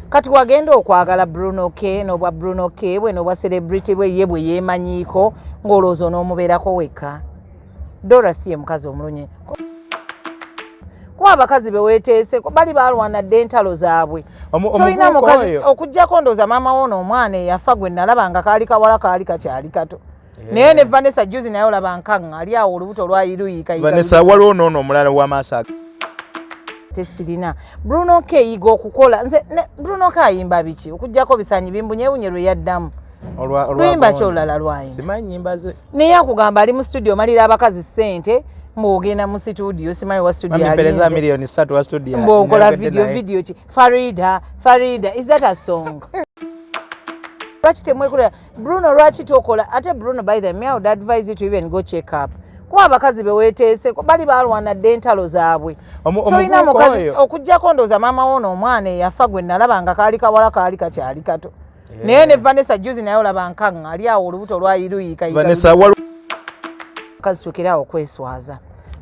kati wagenda okwagala Bruno K n'obwa Bruno K bwe n'obwa celebrity bwe ye bwe yeemanyiiko ng'olowooza n'omubeerako wekka. Dora si ye mukazi omulungi. Kuba abakazi be weeteese bali balwanadde entalo zaabwe. Tolina mukazi okuggyako ndowooza maama woono omwana eyafa gwe nalaba nga kaali kawala kaali kakyali kato. Naye ne Vanessa juzi naye olaba nkaŋŋa ali awo olubuto lwayiruyiika. Vanessa waliwo n'ono omulala w'amaaso tesirina. Bruno K yiga okukola nze Bruno K ayimba biki okuggyako bisaanyi bimbunyeewunye lwe yaddamu. Lwimba kyolala lwayimba. Simanyi nyimba ze. Naye akugamba ali mu studio malira abakazi ssente mwogenda mu studio simanyi wa studio ali. Mpereza milioni 3 wa studio. Mbokola video ki. Farida is that a song? Lwaki temwekulira Bruno lwaki tokola ate Bruno by the way I would advise you to even go check up. Kuba abakazi be weeteese bali balwanadde entalo zaabwe. Tolina mukazi okuggyako ndowooza maama woono omwana eyafa gwe nalaba nga kaali kawala kaali kakyali kato. Naye ne Vanessa juzi naye olaba nkaŋŋa ali awo olubuto lwayiruyiika. Vanessa kazi tukirawo okweswaza.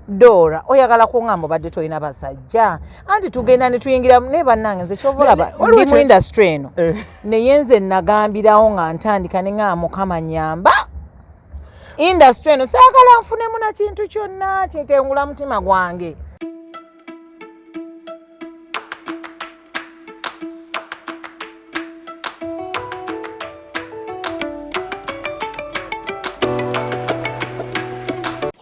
Dora oyagala kuŋŋamba obadde tolina basajja anti tugenda ne tuyingira ne bannange nze kyovulaba ndi mu industry eno naye nze nagambirawo nga ntandika ne ŋŋamba Mukama nyamba industry eno saagala nfunemu na kintu kyonna kitengula mutima gwange.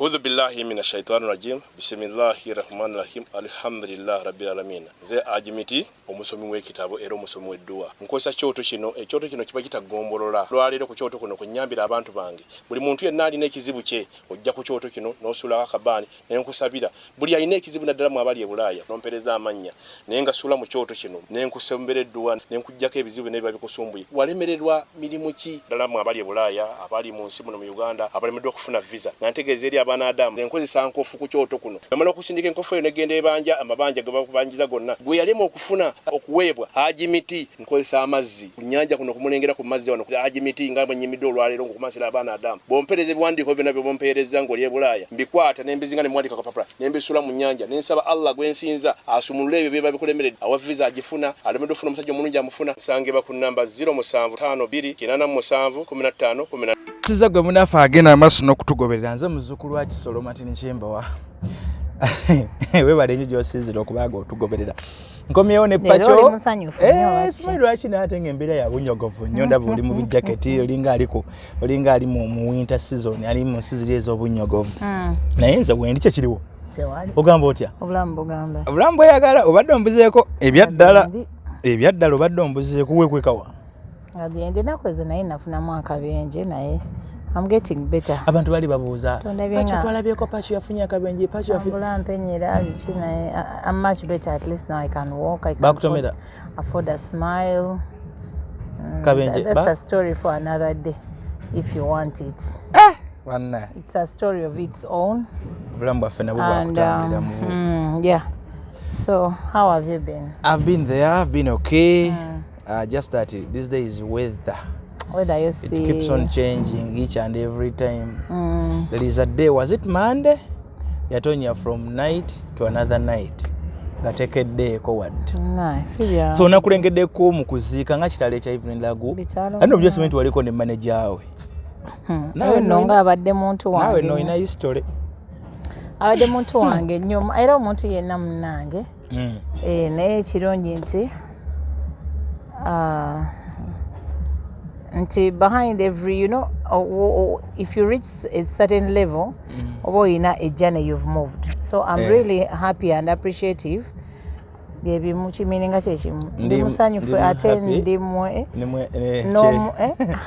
A'udhu billahi minash shaitani rajim. Bismillahir rahmanir rahim. Alhamdulillah rabbil alamin. Nze Ajimiti omusomi w'ekitabo era omusomi w'edduwa. Nkozesa kyoto kino, ekyoto kino kiba kitagombolola. Lwaleero ku kyoto kuno kunyambira abantu bange. Buli muntu yenna alina ekizibu kye ojja ku kyoto kino n'osula akabaani ne nkusabira. Buli alina ekizibu naddala mu abali e Bulaaya n'ompereza amannya. Naye nga sula mu kyoto kino ne nkusembera edduwa ne nkujjako ebizibu ne biba bikusumbuye. Walemererwa mirimu ki ddala mu abali e Bulaaya, abali mu nsi muno mu Uganda, abalemeddwa okufuna visa. Nantegeeza eri Adamu enkozesa nkofu ku kyoto kuno amala okusindika enkofu eyo negenda ebanja amabanja ge bakubanjiza gonna gwe yalema okufuna okuweebwa Ajimiti nkozesa amazzi ku nnyanja kuno kumulengera ku mazzi wano Ajimiti nga bwenyimidde olwaleero ngokumasira abaana Adamu bompereza ebiwandiiko byonna bye bompereza ng'oli e Bulaaya mbikwata nembizinga ne mwandika kapapula nembisula mu nnyanja nensaba Allah gwensinza asumulule ebyo bye babikulemeredde awa visa agifuna alemedde ofuna omusajja omulungi amufuna sangeba ku namba 0752 Tiza gwe munafa agenda amaso n'okutugoberera nze muzzukulu wa Kisolo Martin Kyembawa. Webale nnyo gy'osinzira okubaga otugoberera. Nkomyewo ne Pacho. Simanyi lwaki n'ate ng'embeera ya bunyogovu nnyo ndaba oli mu bijaketi olinga ali mu winter season ali mu nsiziri ez'obunyogovu. Naye nze bwendi kye kiriwo. Ogamba otya? Obulamu bugamba. Obulamu bweyagala obadde ombuzeeko ebyaddala obadde ombuzeeko weekwekawa. Agende nakwezi naye nafunamu akabenje naye I'm getting better. Abantu bali babuuza Pacho twalabyeko Pacho yafunye akabenje Pacho ampenyera biki naye I'm much better at least now I can walk I can afford a smile. Kabenje that's a story for another day if you want it. It's a story of its own. And yeah. So how have you been? I've been there, I've been okay. Just that these days weather you see it keeps on changing each and every time. There is a day, was it Monday? Yatonya from night to another night. Gateke a day forward. Nice, yeah. So nakulengedde ko mu kuziika nga kitale kya Evelyn Lagu. Ano just meant waliko ne manager awe. Nawe nonga abadde muntu wange. Nawe no ina history. Abadde muntu wange nnyo era omuntu yenna munnange. Naye kirungi nti until behind every, you know, if you reach a certain level, in a journey you've moved. So I'm really happy and appreciative. Baby, muchi meaning ndi musanyufu ate ndi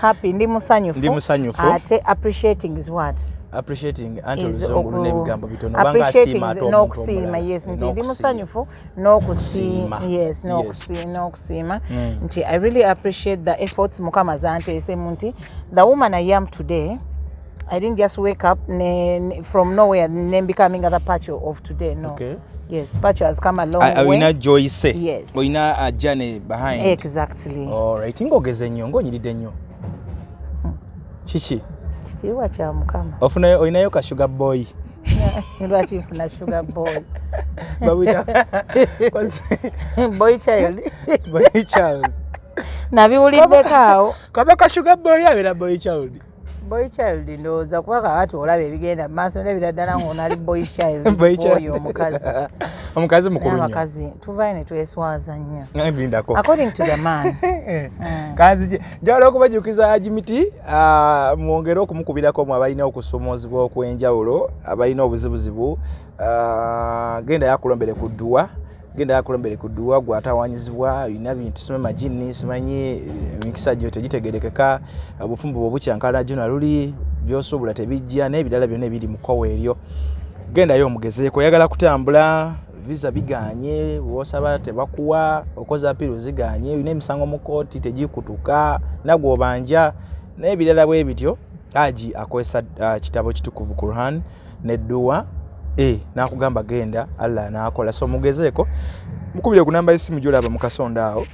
happy ndi musanyufu ate appreciating is what appreciating antoluzungu nebigambo bitono banga asima n'okusima yes ndi musanyufu n'okusima yes n'okusima nti I really appreciate the efforts Mukama zanteese munti the woman I am today I didn't just wake up from nowhere and then becoming the Pacho of today no. Okay. Yes, Pacho has come a long way. Wina Joyce. Yes. Wina a journey behind. Exactly. All right. Ngogeze nnyo, ngonyiride nnyo. Chichi. Kitiibwa kya Mukama. Ofuna oyinayo ka sugar boy. Lwaki nfuna sugar boy. Babita. Boy child. Boy child. Nabiwuliddeko awo. Kabaka sugar boy abera boy child. Boy child ndowooza kuba kakati olaba ebigenda mu maaso n'ebira ddala ng'onali boy child oyo omukazi. Omukazi mukulu nnyo. Abakazi tuvayo ne tweswaza nnyo. Ng'endindako. According to the man. Kazi njagala okubajukiza Ajimiti mwongere okumukubirako mu abalina okusomoozebwa okw'enjawulo abalina obuzibuzibu genda yakulombere ku dduwa. Genda yakulombere ku dduwa gwatawanyizibwa olina bintu sima majini simanyi emikisa gyo tegitegerekeka obufumbo bw'obukyankala jona luli by'osuubula tebijja n'ebirala byonna ebiri mu kkowa eryo. Gendayo omugezeeko oyagala kutambula visa biganye wosaba tebakuwa okoza apiro ziganye olina emisango mu kooti tegikutuka nagwe obanja n'ebirala bwe bityo Haji akozesa kitabo kitukuvu Quran n'edduwa nakugamba genda Allah nakola so mugezeeko mukubire ku namba y'essimu gy'olaba mu kasonda awo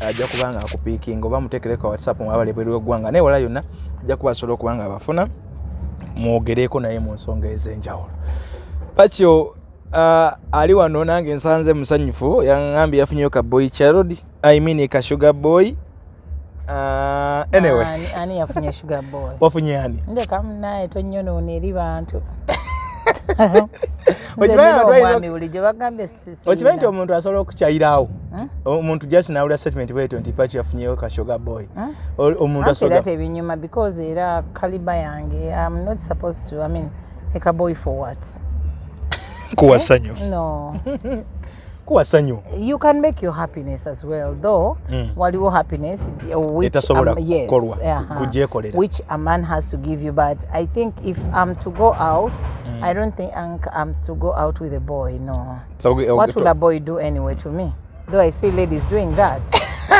ajja kubanga akupiikinga oba muteekereko WhatsApp mu abaleberi w'eggwanga naye wala yonna ajja kubasobola okubanga abafuna mwogereeko naye mu nsonga ez'enjawulo. Pakyo ali wano nange nsanze musanyufu yangambye yafunyeyo ka boy child ka sugar boy. Anyway ani yafunye sugar boy wafunye ani ndeka naye tonyonoona eri bantu. Okimanyi nti omuntu asobola okukyayirawo omuntu just nawulira statement bwetyo nti Pakyo yafunyeyo ka sugar boy. Omuntu asobola tebinyuma because era kaliba yange I'm not supposed to a boy for what? Kuwasanyo. No. Kuwasanyo. You can make your happiness as well though. Waliwo happiness which which a man has to give you, but I think if I'm to go out I don't think I'm to go out with a boy, no. So, what will a boy do anyway to me? Though I see ladies doing that. No,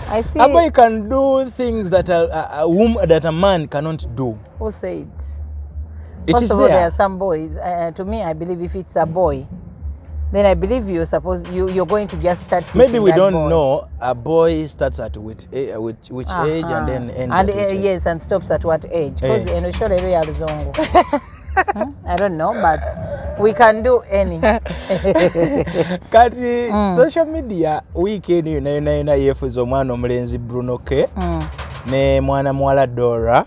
I see. A boy can do things that a man cannot do. Who said? First of all, there are some boys. To me, I believe if it's a boy, then I believe you're going to just start teaching. Maybe we don't boy. know. A boy starts at which age and then ends at which age? Yes, and stops at what age? Because I don't know, but we can do any. Kati social media weekend yona yefuza omwana omulenzi Bruno ke ne mwana muwala Dora.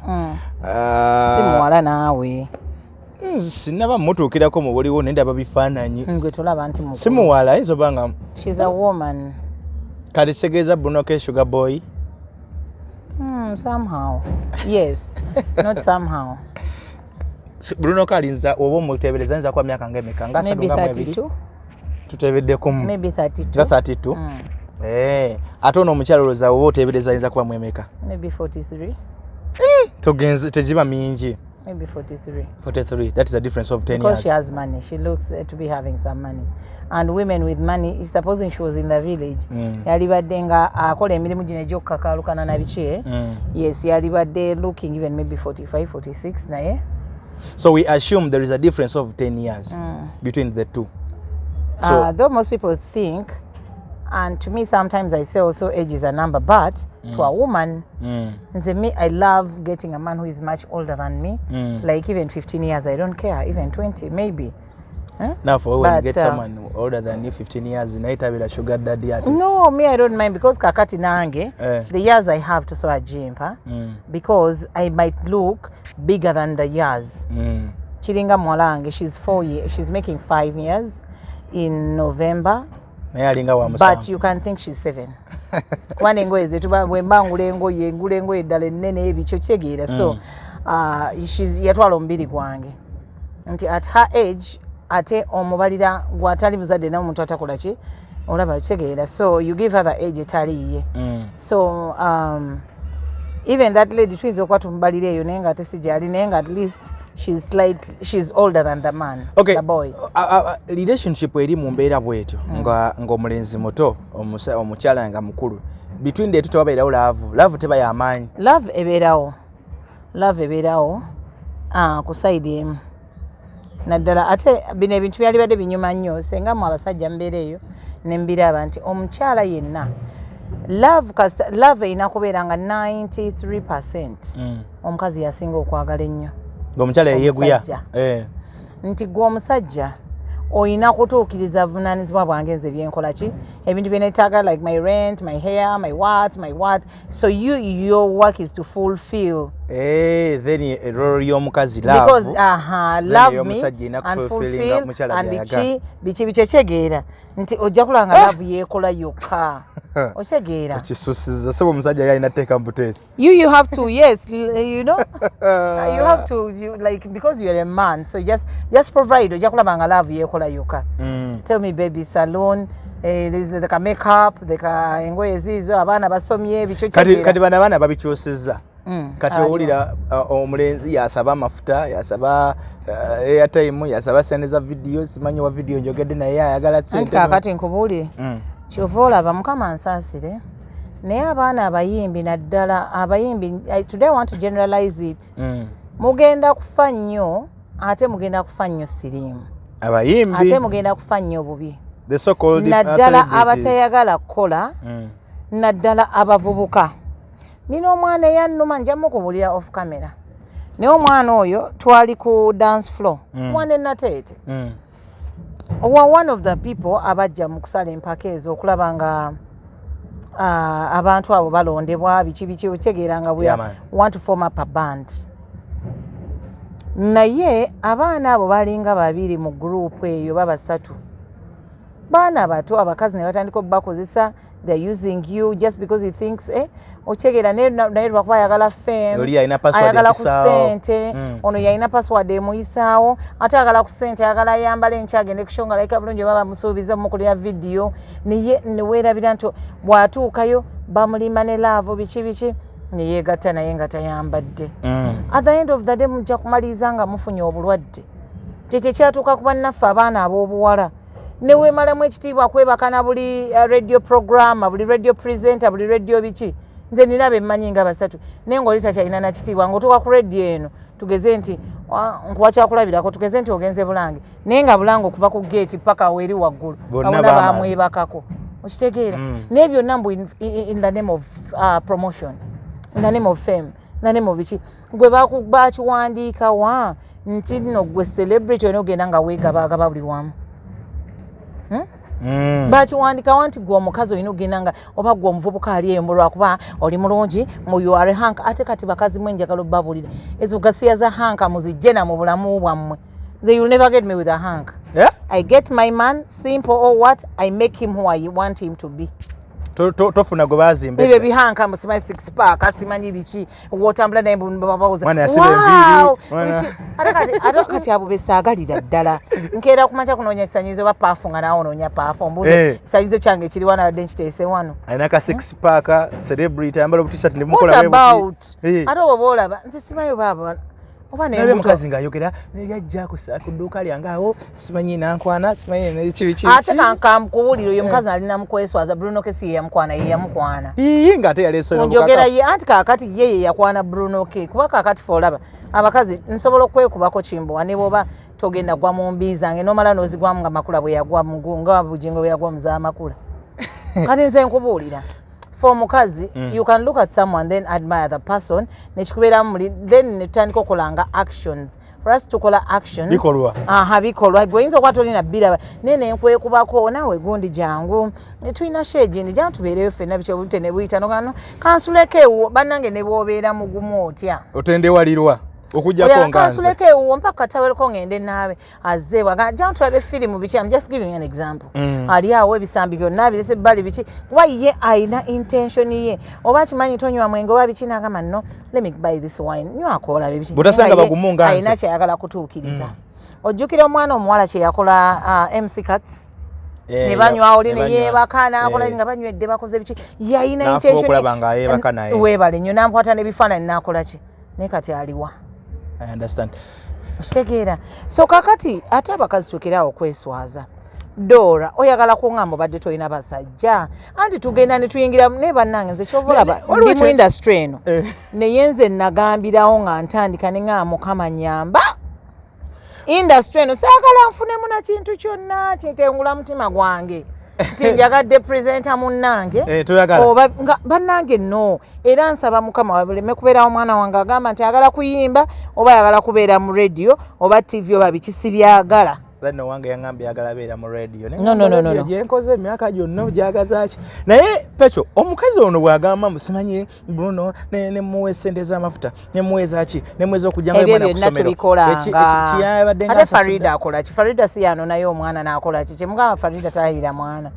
Si muwala naawe. Sinaba mutuukirako mu buliwo nendaba bifaananyi. Gwe tulaba nti mukulu. Si muwala ayinza obanga. She's a woman. Kati tegeeza Bruno ke sugar boy? Somehow. Yes. Not somehow. Bruno kalinza oba omuteebereza ayinza kuba myaka ng'emeka nga 32. Tuteebeddeko mu. Maybe 32. 32. Ate ono omukyala olowooza oba oteebereza ayinza kuba mwemeka? Maybe 43. Togenze tegiba mingi. Maybe 43. 43. That is a difference of 10 because years. She has money. She looks to be having some money. And women with money, supposing she was in the village, yalibadde nga akola emirimu gino egy'okukakalukana na biki. Yes, yalibadde looking even maybe 45, 46 naye. So we assume there is a difference of 10 years between the two. So though most people think, and to me sometimes I say also age is a number, but to a woman, me, I love getting a man who is much older than me, like even 15 years, I don't care, even 20 maybe. Now for when you get someone older than you 15 years, naita sugar daddy ati. No, me I don't mind because kakati nange, the years I have to a gym, because I might look bigger than the years. Chiringa mwalange, she's making 5 years in November. But you can think she's 7. Kubanga engoye zetuba bwemba ngula engoye eddala ennene ebikyo kitegeera. So yatwala omubiri gwange nti at her age ate omubalira gwatali muzadde n'omuntu atakola ki olaba kitegeera. So you give her the age etaliiye. So even that lady tuyinza okuba tumubalira eyo naye nga ate si gyali naye nga at least she's older than the man, the boy. Relationship eri mu mbeera bwetyo nga omulenzi muto omukyala nga mukulu between the two tebabeerawo love teba y'amaanyi. Love ebeerawo ku side emu naddala ate bino ebintu byali badde binyuma nnyo senga mu abasajja mbeera eyo ne mbiraba nti omukyala yenna love erina kubeera nga 93% omukazi yasinga okwagala ennyo ng'omukyala yeyeguya nti gwe omusajja oyina kutuukiriza buvunaanyizibwa bwange nze byenkola ki ebintu bye neetaaga like my rent, my hair, my what. So your work is to fulfill. Then role y'omukazi love. Because love me and fulfill and biki kyegeera nti ojja kulanga love yeekola yokka. Ochegeera. Okisusiza sebo omusajja yalina teeka mbuteesi. You have to, yes, you know. You have to like because you're a man, so just provide ojja kulanga love yeekola yokka. Tell me baby salon the makeup, the engoye zizo abaana basomye bicho kyegeera. Kati bana abaana babikyusizza. Kati owulira omulenzi yasaba amafuta, yasaba airtime, yasaba sente za video, simanyi wa video njogedde naye ayagala sente. Anti kakati nkubuulire. Kyova olaba mukama nsaasire naye abaana abayimbi naddala abayimbi today I want to generalize it. Mugenda kufa nnyo ate mugenda kufa nnyo siriimu. Abayimbi ate mugenda kufa nnyo bubi. The so called naddala abatayagala kukola naddala abavubuka. Nina omwana eyannuma nja mukubulira off camera. Naye omwana oyo twali ku dance floor. Mwana ennateete. One of the people abajja mu kusala empaka ezo okulaba nga abantu abo balondebwa biki otegeera nga we want to form up a band. Naye abaana abo balinga babiri mu group eyo babasatu. Baana bato abakazi ne batandika okubakozesa. They're using you just because he thinks ochegeera naye lwakuba ayagala fame, ayagala ku ssente, ono yalina password emuyisaawo, ate ayagala ku ssente, ayagala ayambala enkya agende kushonga like bulungi baba musuubiza mukulya video ne weerabira nti bw'atuukayo bamulima ne laavu biki ne yeegatta naye nga tayambadde. At the end of the day mujja kumaliriza nga mufunye obulwadde. Kyekyo kyatuuka ku bannaffe abaana ab'obuwala. Ne weemalamu ekitiibwa kwebaka na buli radio program, buli radio presenter, buli radio biki. Nze nina bemmanyi nga basatu. Naye ng'oli takyalina na kitiibwa ng'otuuka ku radio eno tugeze nti nkwakyakulabirako tugeze nti ogenze Bulange. Naye nga Bulange okuva ku gate paka weri waggulu. Bonna bamwebakako. Okitegeera? Naye byonna mbu in the name of promotion, in the name of fame, in the name of biki. Gwe bakiwandiika wa nti nno gwe celebrity onogenda nga weegabagaba buli wamu. Bakiwandika wanti gwe omukazi olina ogenda nga oba gwe omuvubuka ali eyo lwakuba oli mulungi you are hank ate kati bakazi mwe njagala obbabulira ezo gasiya za hanka muzijje na mu bulamu bwammwe. Nze you'll never get me with a hank. I get my man simple or what I make him who I want him to be. Tofuna gwe bazimbe ebyo bihanka musimanyi six pack asimanyi biki wotambula naye babawoza ate kati abo besaagalira ddala nkeera kumakya kunoonya ekisanyizo ba paafu nga nawe onoonya paafu ombuuze ekisanyizo kyange ekiri wano abadde nkiteese wano alina ka six pack celebrity ayambala obutisati ne mukola ate oba olaba nze simanyi baaba oba naye mukazi ng'ayogera yajja ku dduuka lyange awo simanyi nankwana simanyi nekibiki ate kankamukubuulira oyo mukazi alina mukweswaza Bruno ke si ye yamukwana ye yamukwana ng'ate yaleese njogera ye anti kaakati ye yakwana Bruno ke kuba kaakati fe olaba abakazi nsobola okwekubako kimbowa ne bwoba togenda gwa mu mbi zange n'omala n'ozigwamu nga makula bwe yagwa nga bugingo bwe yagwa muzaamakula kati nze nkubuulira for mukazi you can look at someone then admire the person nekikubeera muli then netandika okolanga actions for us tukola actions bikolwa bikolwa gweyinza okuba tolina bbira nene nkwekubako naawe gundi jangu netulina shegindi jangu tubeereyo ffenna bikyobute ne buyita nogano kansulekeewo bannange ne bw'obeera mugumu otya otendewalirwa okujjako nganze kansulekeewo mpaka kataweleko ngende naawe azebwa jangu tulabe firimu biki I'm just giving you an example ali awo ebisambi byonna birese ebbali biki kuba ye ayina intention ye oba kimanyi tonywa mwenge oba biki n'agamba nno let me buy this wine nywako olabe biki butasanga bagumu nganze ayina kyeyagala kutuukiriza ojjukira omwana omuwala kyeyakola MC Cuts ne banywa oli ne yeebaka n'akola nga banywedde bakoze biki yayina intention weebale nnyo n'amkwata n'ebifaananyi n'akola ki naye kati aliwa I understand. Ostegeera. So kakati ate abakazi tukirawo okweswaza. Dora oyagala kuŋŋamba badde toyina basajja anti tugenda ne tuyingira ne bannange nze kyovulaba ndi mu industry eno naye nze nagambirawo nga ntandika ne ŋŋamba Mukama nyamba industry eno saagala nfunemu na kintu kyonna kitengula mutima gwange nti njagadde presenter munnange oba bannange no era nsaba Mukama waleme kubeerawo omwana wange agamba nti ayagala kuyimba oba ayagala kubeera mu radio oba TV oba biki sibyagala Lano wange yangambye agala beera mu radio. No. Yenkoze emyaka gyonna gyagazaaki. Naye Pecho omukazi ono bw'agamba musimanyi Bruno ne muwe sente z'amafuta ne muwe zaaki ne mwezi okujja nga mwana kusomero. Ate Farida akola ki? Farida si yano naye omwana n'akola ki? Kyemugamba Farida taayira mwana.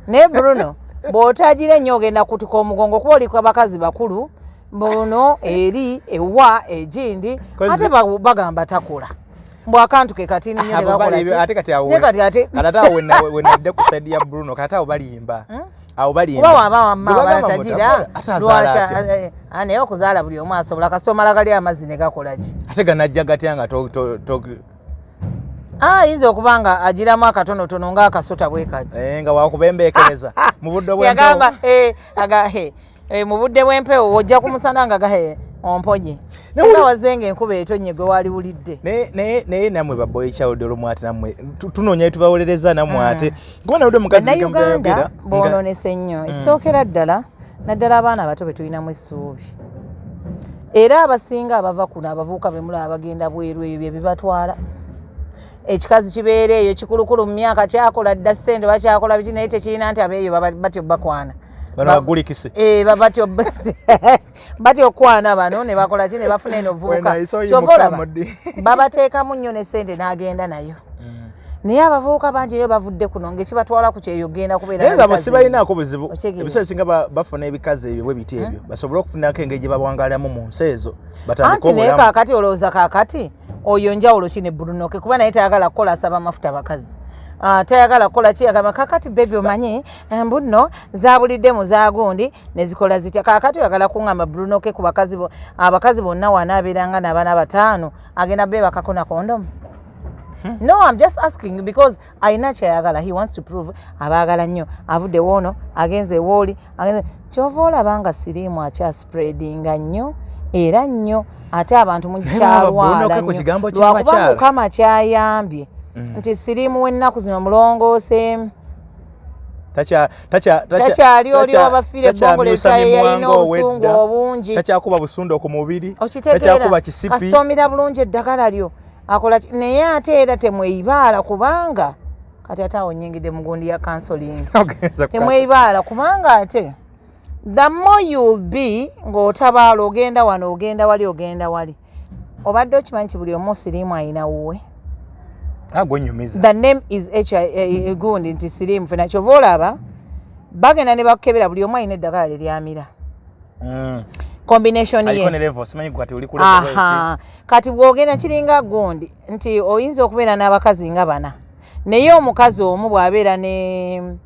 Ne Bruno bw'otagira ennyo ogenda kutuka omugongo kuba oli kw'abakazi bakulu Bruno eri ewa egindi ate bagamba takola. Mbwakantu ke kati ni nyene gakola ki? Ate kati awo. Atata wena de kusaidia Bruno kati awo balimba. Awo balimba. Kuba waba batagira. Lwacha ane okuzaala buli omu asobola kasoma lagali amazzi ne gakola ki? Ate ganajja gatya to yinza okubanga agiramu akatonotono ng'akasota bwe kati. Nga wakubembeekereza mu budde bw'empewo. Yagamba mu budde bw'empewo ojja kumusana nga gahe omponye. Singa wazenga enkuba etonye gwe wali wulidde. Naye namwe baboyi child olumwate namwe tunoonya tubawolereza namwe ate. Kubona udde mukazi Uganda boononese nnyo. Ekisookera ddala naddala abaana abato be tulinamu essuubi. Era abasinga abava kuno abavubuka be mulaba bagenda bweru ebyo bye bibatwala. Ekikazi kibeera eyo kikulukulu mu myaka kyakola dda ssente bakyakola biki naye tekirina nti abeeyo batyo bakwana. Bano bagulikise. Batyo kwana bano ne bakola ki ne bafuna eno vubuka. Kyovola babateekamu nnyo ne ssente n'agenda nayo. Naye abavubuka bangi eyo bavudde kuno ng'ekibatwala ku kyeyo genda kubeera. Naye abo sibalinaako buzibu. Ebiseera singa bafuna ebikazi ebyo bwe biti ebyo basobole okufunako engeri gye bawangaalamu mu nsi ezo. Anti naye kaakati olowooza kaakati oyo njawulo ki ne Bruno ke kuba naye tayagala kukola asaba amafuta bakazi. Tayagala kukola ki agamba kakati baby omanyi Bruno zabulidde mu zaagundi ne zikola zitya. Kaakati oyagala kuŋŋamba Bruno ke ku abakazi bonna wanaabeeranga n'abaana bataano agenda beebakako na kondomu. No, I'm just asking because ayina kyayagala. He wants to prove abaagala nnyo. Avudde woono agenze wooli kyova olabanga siriimu akyaspreadinga nnyo era nnyo ate abantu mukyalwala nnyo lwakuba Mukama kyayambye nti siriimu w'ennaku zino mulongoose takyali oli obafiire ebbongole bitaye yalina obusungu obungi takyakuba busundo ku mubiri takyakuba kisipi kasita omira bulungi eddagala lyo akola naye ate era temweyibaala kubanga kati ate awo nnyingidde mu gundi ya counseling temweyibaala kubanga ate the more you'll be ng'otabaala ogenda wano ogenda wali obadde okimanyi ki buli omu siriimu ayina wuwe. The name is gundi nti siriimu fena kyova olaba bagenda ne bakukebera buli omu ayina eddagala lye lyamira. Combination ye. Kati bw'ogenda kiringa gundi nti oyinza okubeera n'abakazi nga bana naye omukazi omu bw'abeera ne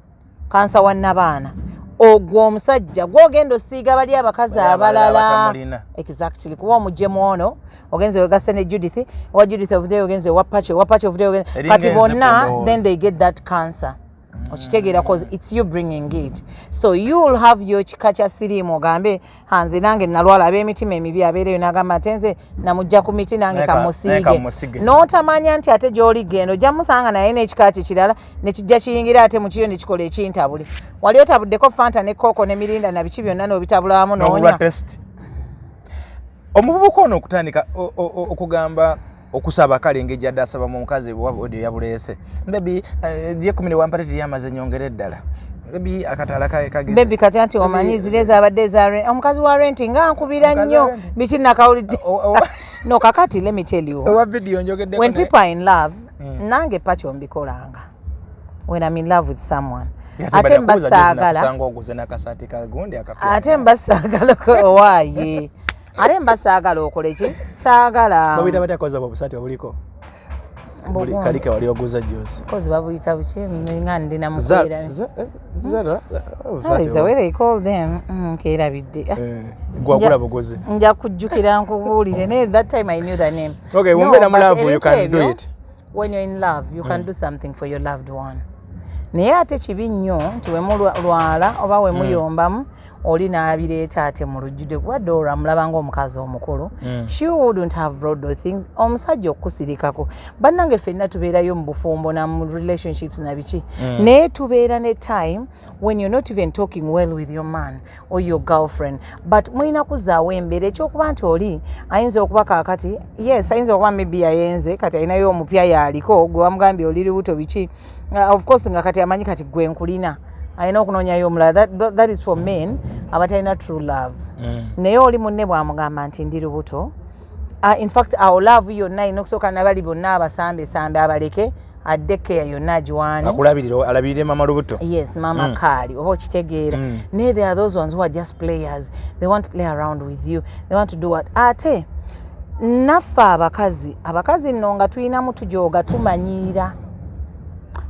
kansa wa nnabaana ogwo omusajja gw'ogenda osiiga bali abakazi abalala exactly kuba omuggyemu ono ogenze wegasse ne Judith wa Judith ovuddeyo ogenze wa Pacho ovuddeyo kati bonna then they get that cancer. Okitegeera cause it's you bringing it. So you'll have your kika kya siriimu ogambe hanze nange nalwala ab'emitima emibi abeereyo n'agamba ate nze namujja ku miti nange kamusiige n'otamanya nti ate gy'oli genda ojja musanga naye n'ekika kye kirala ne kijja kiyingira ate mu kiyo ne kikola ekintabule. Wali otabuddeko Fanta ne Coco ne Mirinda na biki byonna n'obitabula wamu n'onywa. Omuvubuka ono okutandika okugamba okusaba kale engeri adde asaba mu mukazi bw'odi yabuleese baby gye 11 yamaze nyongera eddala baby akatala kageze baby kati anti omanyi zile zabadde za rent omukazi wa rent nga nkubira nnyo biki nakawulidde no kakati let me tell you when people are in love nange Pacho mbikolanga when I'm in love with someone ate mbasaagala ate mbasaagala waaye ate mbasaagala okole ki saagala babita batakoza obusati obuliko buli kalike wali oguza jozi kozi babuyita buki nga ndina mukwera is the way they call them kerabidde gwagula bugozi nja kujjukira nkubuulire ne that time I knew the name. Okay, when I'm in love you can do it. When you're in love you can do something for your loved one. Naye ate kibi nnyo nti we mulwala oba we muyombamu oli n'abireeta ate mu lujjudde kuba Dora mulaba ng'omukazi omukulu she wouldn't have brought those things omusajja okusirikako bannange ffenna tubeerayo mu bufumbo na mu relationships na biki naye tubeera ne time when you're not even talking well with your man or your girlfriend but mulina kuzaawo embeera ekyokuba nti oli ayinza okuba kaakati yes ayinza okuba maybe yayenze kati ayinayo omupya yaaliko gwe wamugambye oli lubuto biki of course nga kati amanyi kati gwe nkulina ayina okunoonyayo omulala that is for men abatalina true love naye oli munne bwamugamba nti ndi lubuto in fact our love yonna ayina okusooka nabali bonna abasambe abaleke addekeya yonna agiwaane alabirire mama lubuto yes mama kaali oba okitegeera naye there are those ones who are just players they want to play around with you they want to do what ate naffe abakazi nno nga tulinamu tujooga tumanyiira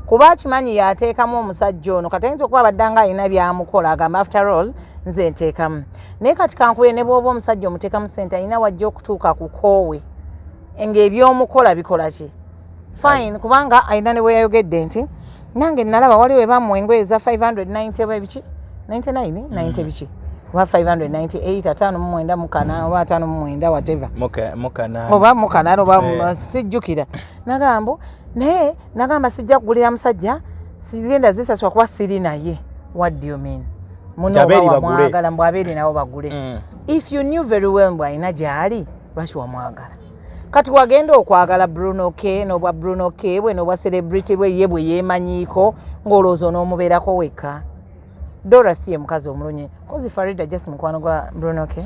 kuba kimanyi yateekamu omusajja ono kati ayinza okuba baddanga alina byamukola agamba after all nze nteekamu naye kati kankuye ne bw'oba omusajja omuteekamu ssente alina wajja okutuuka ku koowe ng'ebyomukola bikola ki fine kubanga alina ne bwe yayogedde nti nange nalaba waliwo ebamuwa engoye eza 590 oba ebiki 99 90 biki oba 598 59 mukana oba 59 whatever oba mukana oba sijjukira nagambo naye nagamba sijja kugulira musajja sigenda zisaswa kuba siri naye what do you mean muno wamwagala mbw abeeri nabo bagule if you knew very well mbw alina gyali lwaki wamwagala kati wagenda okwagala Bruno K n'obwa Bruno K bwe n'obwa celebrity bwe ye bwe yeemanyiiko ng'olowooza onoomubeerako wekka Dora siye mukazi omulungi kozi Farida just mukwano gwa Bruno K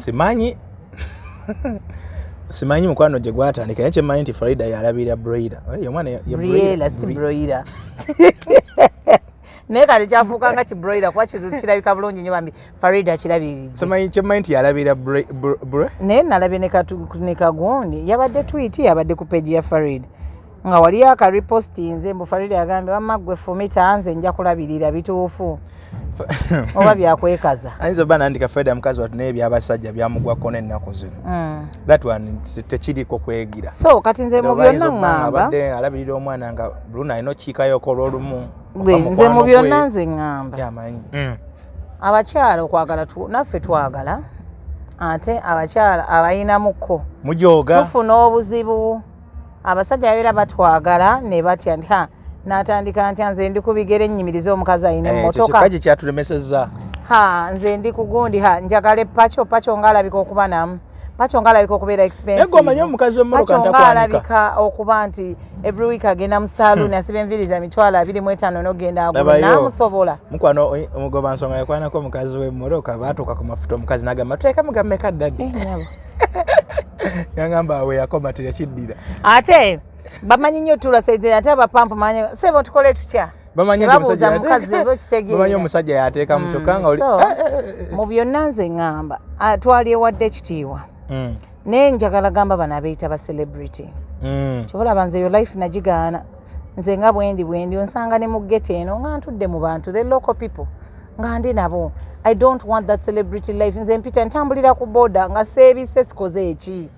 simanyi mukwano gye gwatandika naye kyemanyi nti Farida yalabira Broida Briela si Broida naye kati kyafuuka nga kibroida kuba kirabika bulungi nnyo bambi Farida kirabiridde kyemanyi nti yalabira naye nalabye ne kagundi yabadde tweet yabadde ku page ya Farida nga wali akaripostinze mbu Farida yagambye wamma ggwe fumita nze nja kulabirira bituufu oba byakwekaza ayinza oba nandika Farida mukazi watu naye byabasajja byamugwako n'ennaku zino that one tekiriko kwegira so kati nze mu byonna ŋŋamba alabirira omwana nga Bruno alina okiikayoko olw'olumu nze mu byonna nze ŋŋamba yamanyi abakyala okwagala naffe twagala ate abakyala abayinamuko mujooga tufuna obuzibu abasajja babeera batwagala ne batya nti n'atandika nti nze ndi ku bigere nnyimiriza omukazi ayina emmotoka kiki kyatulemesezza nze ndi ku gundi njagala pacho ngaalabika okuba namu pacho ngaalabika okubeera expensive omanyi omukazi w'emmotoka ngaalabika okuba nti every week agenda mu saloon asiba enviiri za 25 n'ogenda agula n'amusobola mukwano omugoba nsonga yakwanako omukazi w'emmotoka baatuuka ku mafuta omukazi n'agamba tuteeka mugammeka ddadde yangamba awe yakomatira kiddira ate bamanyi nnyo tulasaize ate abapampu manyi sebo tukole tutya babuuza mukazi bamanyi omusajja yateeka mu kyokka nga oli mu byonna nze ŋŋamba twali ewadde ekitiibwa naye njagala gamba bano abeeyita ba celebrity kyobalaba nze yo life nagigaana nze nga bwendi onsanga ne mu gete eno nga ntudde mu bantu the local people nga ndi nabo I don't want that celebrity life nze mpita ntambulira ku boda nga seebise sikoze eki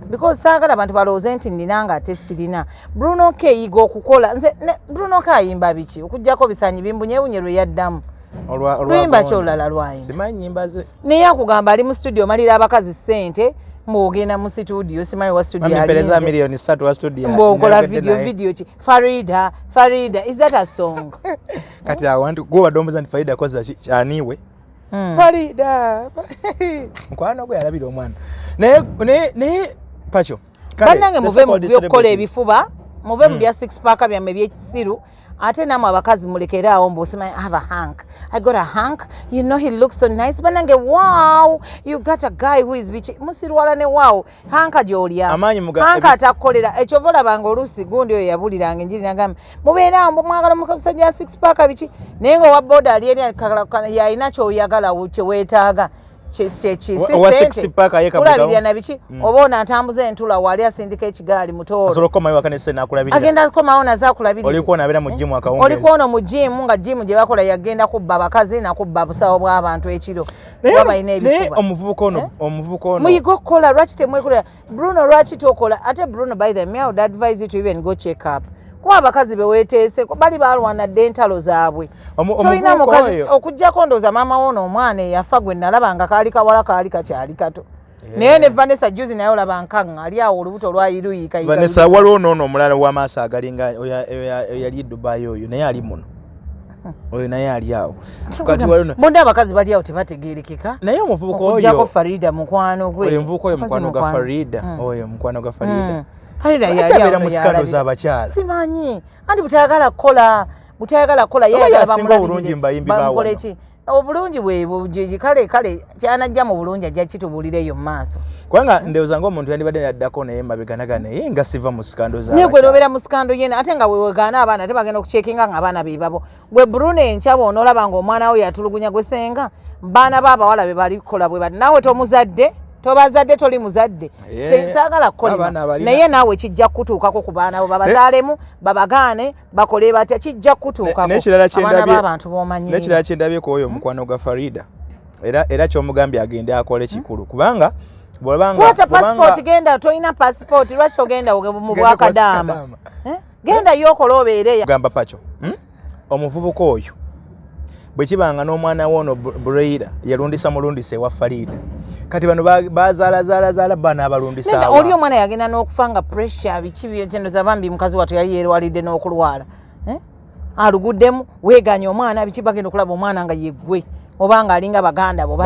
because saagala abantu balowooze nti nnina nga ate sirina Bruno K yiga okukola nze Bruno K ayimba biki okuggyako bisanyi bimbunyeewunye lwe yaddamu luyimba kyolala lwayi simanyi nyimba ze naye akugamba ali mu studio malira abakazi ssente mwogenda mu studio simanyi wa studio alimpereza milioni 3 wa studio mbokola video ki Farida is that a song kati awantu gwe badomboza nti Farida koza kyaniwe Farida mkwano gwe yalabira omwana naye Pacho bannange muve mu byokukola ebifuba muve mu bya 6 pack byamme byekisiru ate namwe abakazi mulekeraawo mbosimanyi have a hank I got a hank you know he looks so nice bannange wow you got a guy who is bichi musirwala ne wow hanka gyolya hanka atakukolera ekyo volabanga oluusi gundi oyo yabuliranga enjiri nagamba mubeeraawo mwagala musajja 6 pack biki naye nga owa boda ali eri yalina kyoyagala kyeweetaaga kulabirira na biki oba onaatambuza entula wali asindika ekigaali mutoolo agenda kukomawo naze akulabirira olikuona mu jimu nga jimu gye bakola yagenda kubba abakazi nakubba busawo bw'abantu ekiro kuba balina ebifuba omuvubuka ono muyiga okukola lwaki temwekolera Bruno lwaki tokola ate Bruno by the way I would advise you to even go check up kuba abakazi beweteese bali balwana dde entalo zaabwe tolina mukazi okujjako ndooza maama woono omwana eyafa gwe nalaba nga kaali kawala kaali kakyali kato naye ne Vanessa juzi naye olaba nkaŋŋa ali awo olubuto lwayiruyika Vanessa waliwo noono omulala w'amaaso agalinga yali Dubai oyo naye ali muno oyo naye ali awo bonna abakazi bali awo tebategeerekeka naye omuvubuka oyo okujjako Farida mukwano gwe oyo omuvubuka oyo mukwano ga Farida oyo mukwano ga Farida Farida yali mu sikando z'abakyala simanyi anti butayagala kukola yayagala bamulabirire obulungi bwe kale kyanajja mu bulungi ajja kitubuulireyo mu maaso kubanga ndowooza ng'omuntu yandibadde yaddako naye mabeganaga naye nga siva mu sikando z'abakyala naye gwe n'obeera mu sikando yena ate nga wewegaana abaana tebagenda okucekinga nga abaana be babo gwe Bruno enkyabo onoolaba ng'omwana we yatulugunya gwe senga baana b'abawala be bali kukola bwe bati naawe tomuzadde tobazadde toli muzadde saagala kukolima naye naawe kijja kutuukako ku baana bo babazaalemu babagaane bakole batya kijja kutuukako abaana b'abantu b'omanyi n'ekirala kye ndabyeko oyo mukwano gwa Farida era ky'omugambye agende akole kikulu kubanga kwata passport genda tolina passport lwaki ogenda mu Bwakadaama genda y'okola obeereyo gamba Pacho omuvubuka oyo bwe kibanga n'omwana woono Buraira yalundisa mulundisa ewa Farida kati bano bazaala bana abalundisa oli omwana yagenda n'okufa nga pressure biki byendoza bambi mukazi wattu yali yeerwalidde n'okulwala aluguddemu weeganya omwana biki bagenda okulaba omwana nga yeggwe obanga alinga baganda bo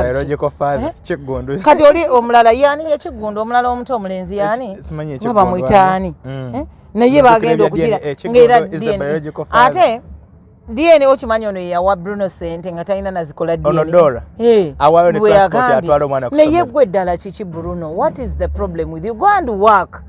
kati oli omulala yaani yakiggundo omulala omuto omulenzi yaani bamuyitaani naye bagenda okugira ng'era ate DNA okimanyi ono yawa Bruno sente nga talina nazikola DNA. Ono Dora. Awayo ne transport atwala omwana kusoma. Naye gwe ddala kiki Bruno? What is the problem with you? Go and work.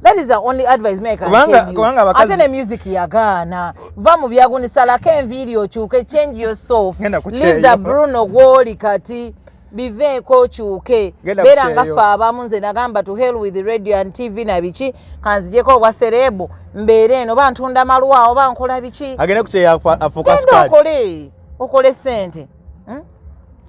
That is the only advice me I can tell you. Ate ne music yagaana. Va mu byagunisa lako enviiri okyuke, change yourself. Leave the Bruno gwoli kati. Biveeko okyuke beera nga ffe abamu nze nagamba to hell with the radio and TV na biki kanzijeko obwa serebu mbeera eno bantunda malwa oba nkola biki agenda kukyeyafocus card okole sente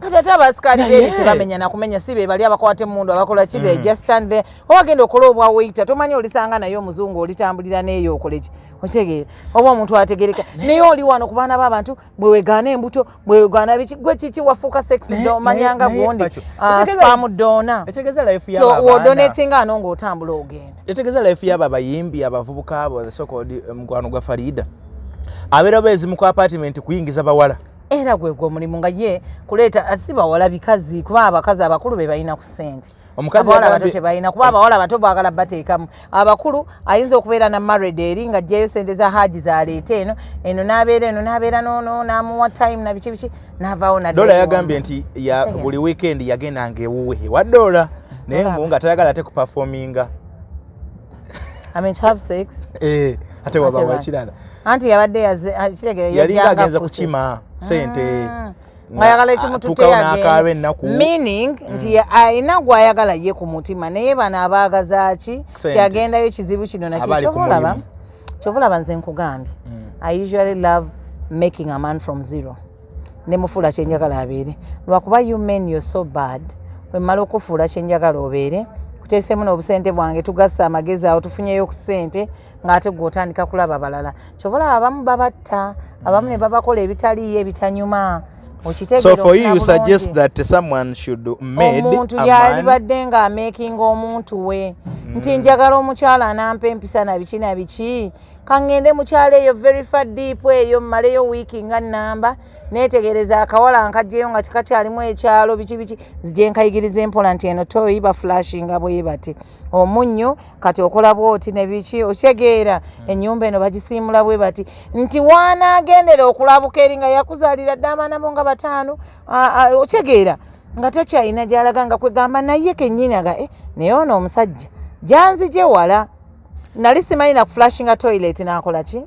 kati ate abasikali beeri tebamenya nakumenya si be bali abakwata emundu abakola ki they just stand there oba genda okola obwa waiter tomanyi olisanga naye omuzungu olitambulira neeyo okole ki okyegeera oba omuntu ategereka naye oli wano ku baana b'abantu bwe wegaana embuto bwe wegaana biki gwe kiki wafuuka sexy omanyanga gundi spam dona odonatinga ano ng'otambula ogenda yategeeza life y'abo abayimbi abavubuka abo so-called mukwano gwa Farida abeera beezi mu apartment kuyingiza bawala era gwe omulimu nga ye kuleeta asibawala bikazi kuba abakazi abakulu be balina ku ssente abawala abato tebalina kuba abawala abato baagala bateekamu abakulu ayinza okubeera na married eri nga ajjayo ssente za haji zaleeta eno n'abeera noono n'amuwa time na biki biki n'avaawo nadde Dora yagambye nti buli weekend yagendanga ewuwe ewa Dora naye nga tayagala ate kuperforminga I mean to have sex ate waba wakirala anti yabadde yalinga agenza kukima sente ayagala ekimututte yagenda meaning nti ayina gwayagala ye ku mutima naye bano abaagazaaki kyagendayo ekizibu kino nakyo kyovulaba nze nkugambye I usually love making a man from zero nemufuula kyenjagala abeere lwakuba you men you're so bad wemmala okufuula kyenjagala obeere kuteesemu n'obusente bwange tugassa amagezi awo tufunyeyo ku ssente ng'ate gw'otandika kulaba balala kyovulaba abamu babatta abamu ne babakola ebitaliiyo ebitanyuma So for you, you suggest that someone should made omuntu yalibadde nga making omuntu we nti njagala omukyala anampa empisa na biki kangende mukyala eyo very far deep eyo mmaleyo wiiki nga nnamba neetegereza akawala nkajjeyo nga kikakyalimu ekyalo biki zijje nkayigiriza empola nti eno toyi ba flashinga bwe bati omunnyo kati okola bwoti ne biki okyegeera ennyumba eno bagisiimula bwe bati nti waanaagendera okulabuka eri nga yakuzaalira dde abaana bo nga bataano okyegeera nga takyalina gy'alaga nga kwegamba naye kennyini aga naye ono omusajja janzije wala nali simanyi na flashinga toilet nakola ki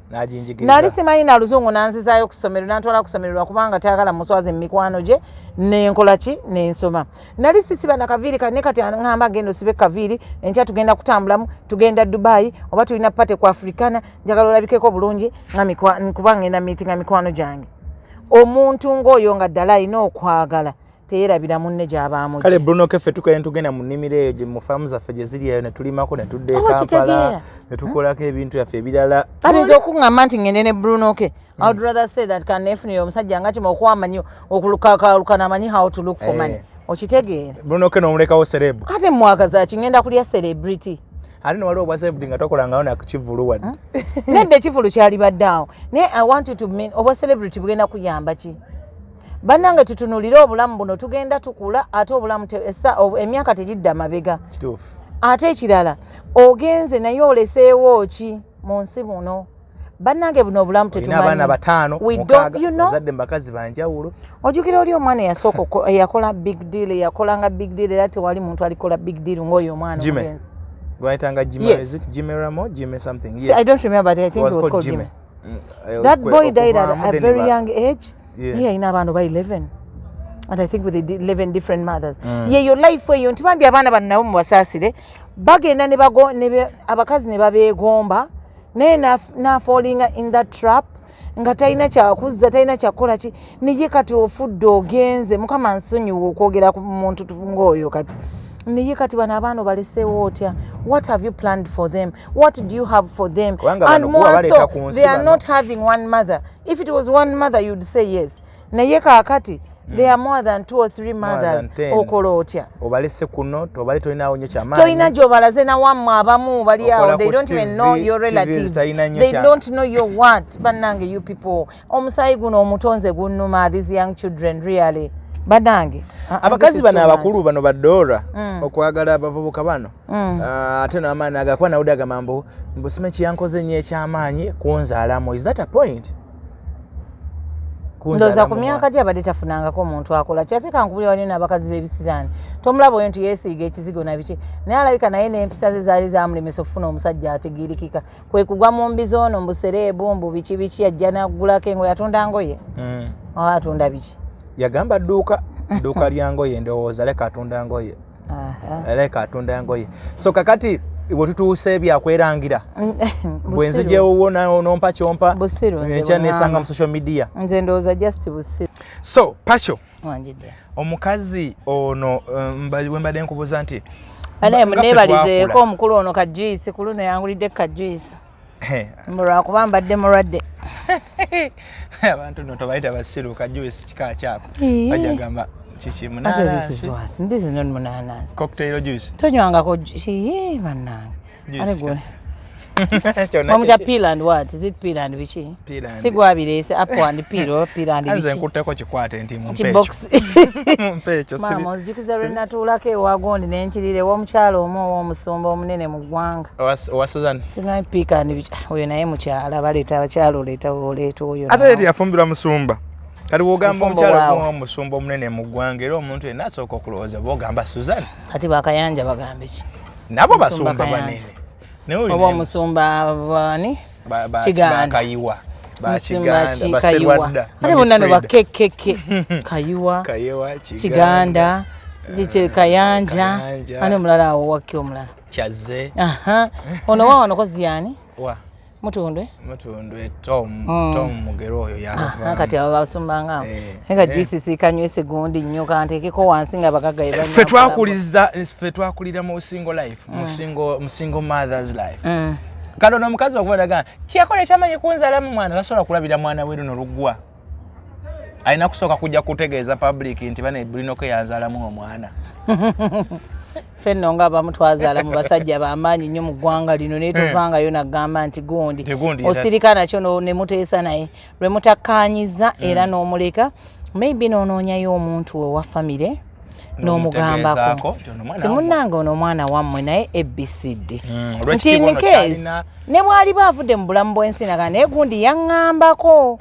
nali simanyi na luzungu nanzizaayo ku ssomero nantwala ku ssomero lwakubanga tayagala muswazi mu mikwano gye nenkola ki nensoma nali sisiba na kaviiri kanne kati aŋŋamba genda osibe kaviiri enkya tugenda kutambulamu tugenda Dubai oba tulina pate ku Africana njagala olabikeko bulungi nga kubanga ena miitinga mikwano gyange omuntu ng'oyo nga ddala alina okwagala teyerabira munne gy'abaamu kale Bruno keffe tugenda mu nnimiro eyo gye mu faamu zaffe gye ziri eyo ne tulimako ne tudda e Kampala ne tukolako ebintu byaffe ebirala ayinza okuŋŋamba nti ngende ne Bruno ke I would rather say that kanefunire omusajja nga kima okwamanyi okulukalukana amanyi how to look for money okitegeera Bruno ke n'omulekawo cerebu ate mwagaza ki ngenda kulya celebrity ate ne waliwo obwa celebrity nga tokolangawo nakukivulu wadde nedde ekivulu kyali baddaawo naye I want you to mean obwa celebrity bugenda kuyamba ki bannange tutunulire obulamu buno tugenda tukula ate obulamu emyaka tegidda mabega ate ekirala ogenze naye oleseewo ki mu nsi buno bannange buno obulamu tetumanyi abaana bataano mukaaga mbakazi banjawulo ojjukira oli omwana eyasooka eyakola big deal eyakolanga big deal era tewali muntu alikola big deal ng'oyo omwana omugenzi lwayitanga Jimmy, is it Jimmy Ramo? Jimmy something, yes. I don't remember, but I think it was called Jimmy. That boy died at a very young age. Yeah, in around by 11. And I think with 11 different mothers. Yeah, your life where you ntibambi abaana bannabo mu basaasire bagenda ne bago ne abakazi ne babeegomba naye na falling in that trap nga talina kyakuzza talina kyakola ki niye kati ofudde ogenze mukama nsonyiwa okwogera ku muntu ng'oyo kati niye kati bano abaana baleseewo otya what have you planned for them what do you have for them and more so they are not having one mother if it was one mother you'd say yes naye kaakati there are more than 2 or 3 mothers okola otya obalese kuno tobali tolinawo nnyo kyamaanyi tolina gy'obalaze na wammwe abamu bali awo they don't even know your relatives they don't know your what bannange you people omusayi guno omutonze gunnuma these young children really bannange abakazi bano abakulu bano ba Dora okwagala abavubuka bano ate n'amaani agakuba nawudde agamba mbu sime kiyankoze nnyo ekyamaanyi kunzaalamu is that a point ndoza ku myaka gye abadde tafunangako omuntu akola kyateeka nkubuli waliyo n'abakazi b'ebisiraani tomulaba oyo nti yeesiiga ekizigo na biki naye alabika naye n'empisa ze zaali zamulemesa okufuna omusajja ategiirikika kwe kugwa mu mbi zoono mbu sereebu mbu biki biki ajja n'agulako engoye atunda ngoye oba atunda biki yagamba dduuka lya ngoye ndowooza leka atunda ngoye leka atunda ngoye so kakati bwe tutuuse byakwerangira bwe nzijewo nompa kyompa ekya nesanga mu social media nze ndowooza just busiru so Pacho omukazi ono we mbadde nkubuuza nti anaye muneebalizeeko omukulu ono kajuisi ku Luno yangulidde kajuisi lwakuba mbadde mulwadde abantu no tobayita basiru kajuisi kika kyako bajagamba chichi munanasi this is not munanasi cocktail juice tonywangako bannange ale gwe Mamuja peel and what? Is it peel and bichi? Peel and sigwabirese apple and peel and bichi. Anze nkuteko kikwate nti mu box. Mpecho sibi. Mama ozijukiza rena tulake wagondi n'enchirire w'omukyalo omu w'omusumba omunene mu ggwanga. Owa Susan. Sinai pika and bichi. Oyo naye mukyala baleeta abakyalo leeta oyo. Ate yeti yafumbira musumba. Kali wogamba omukyalo w'omusumba omunene mu ggwanga era omuntu yenna asooka okulowooza bogamba Susan. Kati bakayanja bagambe ki? Nabo basumba banene. Oba omusumba bani Kiganda Kayiwa Bakiganda baserwadda ate bonna no bakekeke Kayiwa Kiganda ziche Kayanja ane mulala awo wakki omulala Kyaze ono wano kozi yani wa Mutundwe Tom Mugero oyo yava kati abo basumba ngao nga juice kanywese gundi nnyo kantekeko wansi nga bagaga ebanya fe twakulira mu single life mu single mother's life kado no mukazi okubadaga Kyakoze kyamanye kunzala mu mwana nasobola kulabira mwana we Luno lugwa alina kusooka kujja kutegeeza public nti bane Bruno ke yazalamu omwana fenno nga bamutwazaala mu basajja b'amaanyi nnyo mu ggwanga lino naye tuvangayo nagamba nti gundi osirika nakyo ne muteesa naye lwe mutakkaanyiza era n'omuleka maybe noonoonyayo omuntu we wa famire n'omugambako timunnanga ono omwana wammwe naye ABCD nti in case ne bw'ali baavudde mu bulamu bw'ensi naga naye gundi yaŋŋambako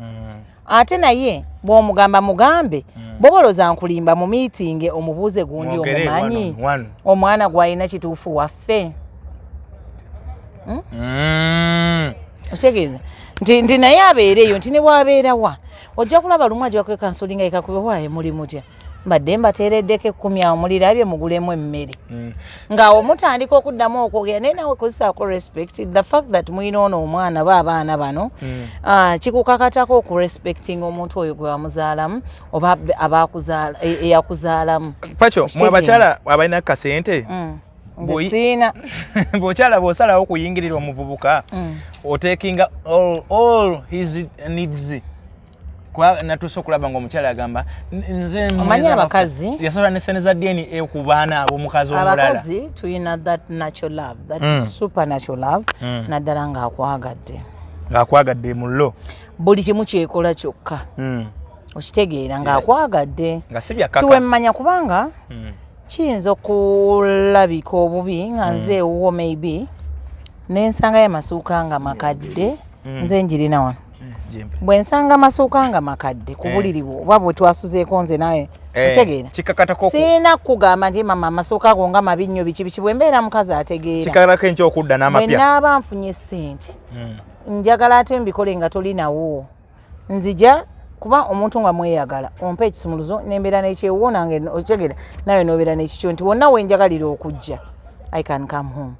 ate naye bw'omugamba mugambe boboloza nkulimba mu meeting omubuuze gundi omumanyi omwana gwalina kituufu waffe otegeeza nti naye abeereeyo nti ne bwabeera wa ojja kulaba lumu ajja kwe kansolinga ekakube waaye muli mutya mbadde mbateereddeko 10 awo mulirabye mugulemu emmere ng'awo mutandika okuddamu okwogera naye nawe kuzisaako respect the fact that mulina ono omwana abaana bano kikukakatako okurespectinga omuntu oyo gwe wamuzaalamu oba eyakuzaalamu. Pacho mwe abakyala abalina kasente Siina bw'okyala bw'osalawo okuyingirira omuvubuka otekinga all his needs natuuse okulaba ng'omukyala agamba nze omanyi abakazi yasobola n'essene za ddiini ku baana ab'omukazi omulala. Abakazi tulina that natural love that supernatural love naddala ng'akwagadde mu llo buli kimu kyekola kyokka okitegeera ng'akwagadde nga si byakaka kiwemmanya kubanga kiyinza okulabika obubi nga nze ewuwo maybe n'ensangayo amasuuka nga makadde nze njirina wano bwe nsanga amasuuka nga makadde ku buliri bwo oba bwe twasuzeeko nze naye otegeera siina kugamba nti mama amasuuka ago nga mabi nnyo biki bwe mbeera mukazi ategeera kikakalako enkya okudda n'amapya bwe naaba nfunye ssente njagala ate mbikole nga tolinawo nzija kuba omuntu nga mweyagala ompa ekisumuluzo nembeera n'ekyewuwo nange otegeera nawe nobeera n'ekikyo nti wonna wenjagalira okujja I can come home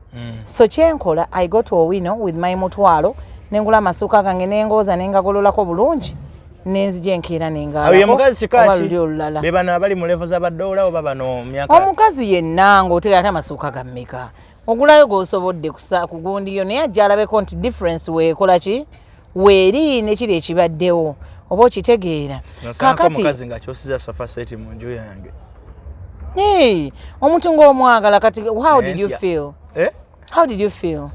so kyenkola I go to Owino with my mutwalo nengula amasuuka gange nengooza nengagololako bulungi nenzija enkeera nengalako. Ayo mukazi kikaki be bano abali mu level za Dora oba bano myaka omukazi yenna ng'otegera ate amasuuka gammeka ogulayo g'osobodde kugundiyo naye ajja alabeko nti difference weekola ki weeri nekiri ekibaddewo oba okitegeera kakati omukazi ng'akyosiza sofa set mu nju yange omuntu ng'omwagala kati how did you feel? How did you feel?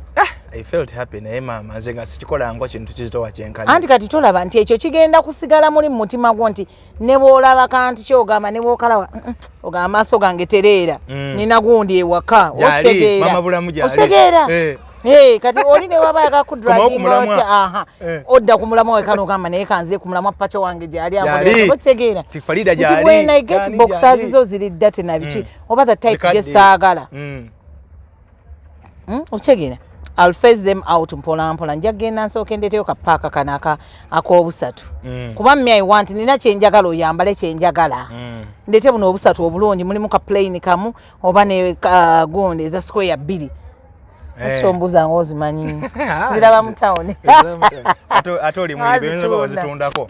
I felt happy naye mama nze nga sikikola ngo kintu kizitowa kyenkani anti kati tolaba nti ekyo kigenda kusigala muri mu mutima gwo nti ne bw'olaba kanti kyogamba ne bw'okalawa ogamba amaaso gange tereera nina gundi ewaka okitegeera kati oli ne waba yakakudraginga otya odda ku mulamwa we kano ogamba naye kanze ku mulamwa Pacho wange gyali amulya okitegeera nti when I get boxers zo ziri ddate na biki oba the type gye saagala okitegeera I'll phase them out mpola nja genda nsooke ndeeteyo kapaaka kana ak'obusatu kuba mme I want nina kyenjagala oyambale kyenjagala ndeete buno obusatu obulungi mulimu ka plain kamu oba ne gundi eza square 2 asombuza ngozimanyi ndaba mu town ate oli mu bintu bazitundako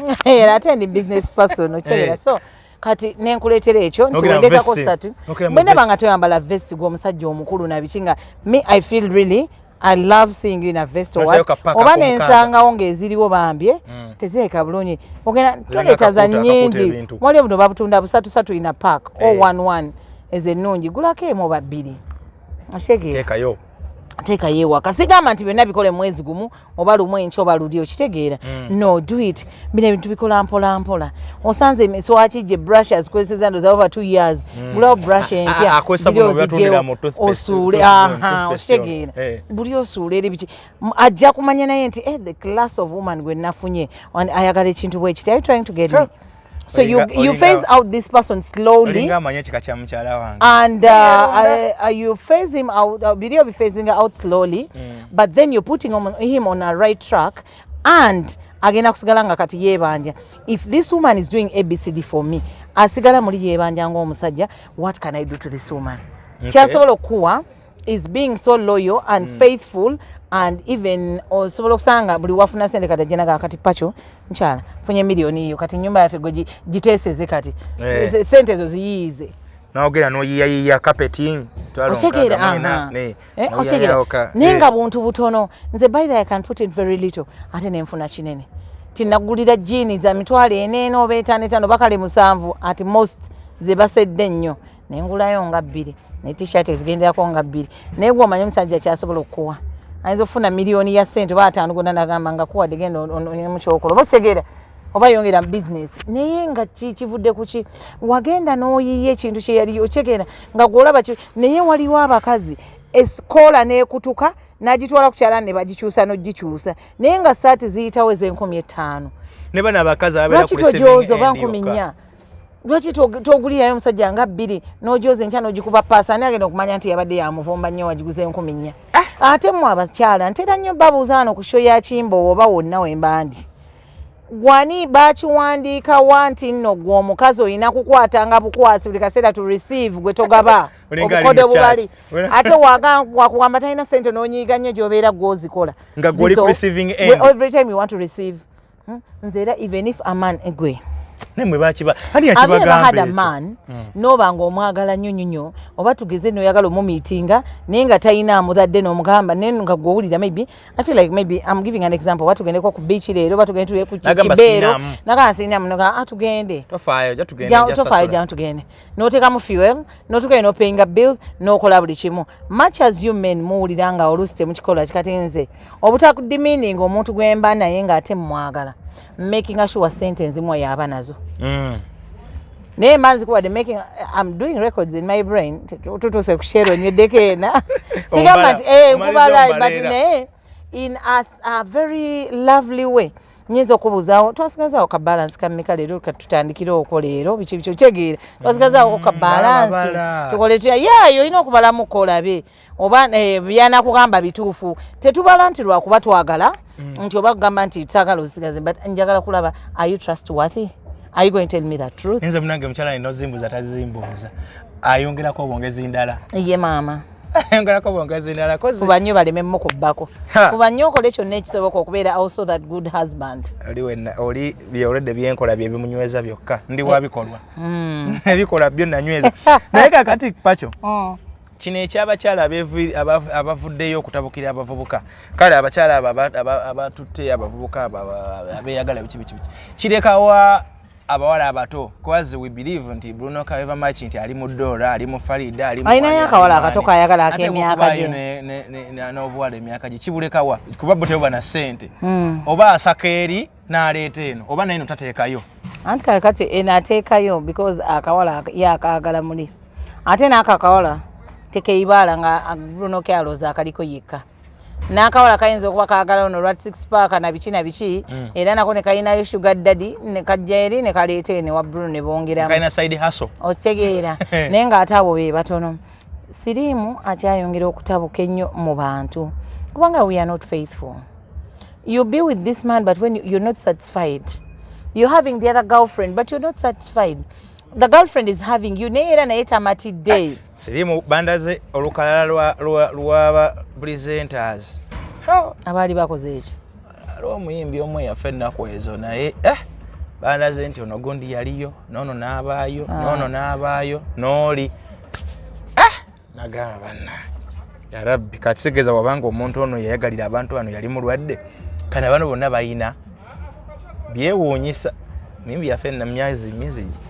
ate ndi business person okitegeera so kati nenkuleetera ekyo nti wendeetako 3 mwene banga toyambala vest gw'omusajja omukulu nabikinga me I feel really I love seeing you in a vest or what oba nensangawo ng'eziriwo bambye tezireka bulungi ogenda toleeta za nnyingi mwali buno babutunda busatu in a pack or 1 ezennungi gulako emu oba 2 teekayo teeka yeewaka sigamba nti byonna bikole mwezi gumu oba lumu enkya oba luli okitegeera no do it bino ebintu bikola mpola osanze emiswaki gye brushes kweseza ndoza over 2 years gulawo brush empya osuule okitegeera buli osuule eri biki ajja kumanya naye nti the class of woman gwe nafunye ayagala ekintu bwe kiti are you trying to get me so you phase out this person slowly and you phase him out video be phasing out slowly but then you're putting him on a right track and agenda kusigala nga kati yebanja if this woman is doing ABCD for me asigala muri yebanja ng'omusajja what can I do to this woman kyasobola okuwa is being so loyal and faithful and even osobola okusanga buli wafuna sente kati jenaga kati Pacho nkyala funye miliyoni iyo kati nyumba yafe goji jiteseze kati sente ezo ziyize naogera noyiya carpeting twalonga nenga buntu butono nze by the I can put in very little ate nenfuna kinene tinagulira jeans za mitwale eneno oba 5 bakale 7 at most ze basedde nnyo nengulayo nga 2 ne t-shirt ezigenderako nga 2 naye gwe omanyi omusajja kyasobola okuwa ayinza okufuna miliyoni ya sente oba 5 gonna nagamba nga kuwadde genda mukyokola oba kitegeera oba yongera mu business naye nga kivudde kuki wagenda n'oyiye ekintu kye yali okitegeera nga gwolaba naye waliwo abakazi esikola n'ekutuka n'agitwala ku kyalani ne bagikyusa n'ogikyusa naye nga saati ziyitawo ez'$5,000 ne bana abakazi ababeera ku tojoza oba 4,000 lwaki togulirayo omusajja nga 2 n'ojoza enkya n'ogikuba paasa ani agenda okumanya nti yabadde yamuvomba nnyo wagiguze 10,000 ate mmwe abakyala ntera nnyo babuuza wano ku show ya Kimbo oba wonna wemba ndi gwani bakiwandiika wanti nno gwe omukazi olina kukwatanga bukwasi buli kaseera to receive gwe togaba obukodde obubali ate wakugamba talina sente n'onyiiga nnyo gy'obeera gw'ozikola nga gwoli ku receiving end every time you want to receive nze era even if a man egwe nemwe bakiba hani yakibagamba a man noba ng'omwagala nnyo nnyo oba tugeze n'oyagala omumiitinga naye nga talina amuzadde n'omugamba naye nga gw'owulira maybe I feel like maybe I'm giving an example batugendeko ku beach leero batugende ku kibeero nagamba sinaamu noga tugende tofaayo jja tugende n'oteekamu fuel n'otugende n'opayinga bills n'okola buli kimu much as you men muwulira nga oluusi temukikola kikati nze obutakudimininga omuntu gwemba naye ng'ate mumwagala making sure sentence mwa yaba nazo ne manzi kuwa making I'm doing records in my brain tutuse kushare nyo dekena sigamba kubala but in a very lovely way nyezo kubuzawo twasigazawo ka balance kameka lero katutandikira okolero bichi kyegira twasigazawo ka balance tukoletya yayo ino kubala mukolabe oba byana kugamba bituufu tetubala nti lwa kuba twagala nti oba kugamba nti tsagala usigaze but njagala kulaba are you trustworthy are you going to tell me the truth nze munange mchala ino zimbuza tazimbuza ayongera ko bongezi ndala ye mama ayongera ko bongezi ndala kozi kubanyo baleme mukubako kubanyo okole kyonna ekisoboka okubeera also that good husband oli byolede byenkola bye bimunyweza byokka ndi wabikolwa ebikola byo nanyweza naye kakati pacho kino ekyabakyala abavuddeyo okutabukira abavubuka kale abakyala abatutte abavubuka abeyagala biki kirekawa abawala abato because we believe nti Bruno Kawedemu much nti ali mu Dora ali mu Farida ali mu ayina yakawala akatoka ayagala ak'emyaka gye n'obuwala emyaka gye kibulekawa kuba bote oba na sente oba asakeeri n'aleeta eno oba naye notateekayo anti kati enateekayo because akawala yakagala muli ate n'akakawala tekeibala nga Bruno kyaloza akaliko yekka nakawala kayinza okuba kagala ono rat 6 pack na bichi era nako ne kayina sugar daddy ne kajeri ne kaleete ne wa Bruno ne bongera kayina side hustle otegeera nenga atabo be batono sirimu akyayongera okutabuka ennyo mu bantu kubanga we are not faithful you be with this man but when you're not satisfied you're having the other girlfriend but you're not satisfied the girlfriend is having you neera naye tamatidde sirimu bandaze olukalala lwa presenters abali bakoze eki omuyimbi omwe yaffe ennaku ezo naye bandaze nti ono gundi yaliyo nono n'abaayo nono n'abaayo n'oli nagamba banna ya rabbi kakitegeza wabanga omuntu ono yayagalira abantu bano yali mulwadde kana bano bonna bayina byewuunyisa mimbi yaffe na myezi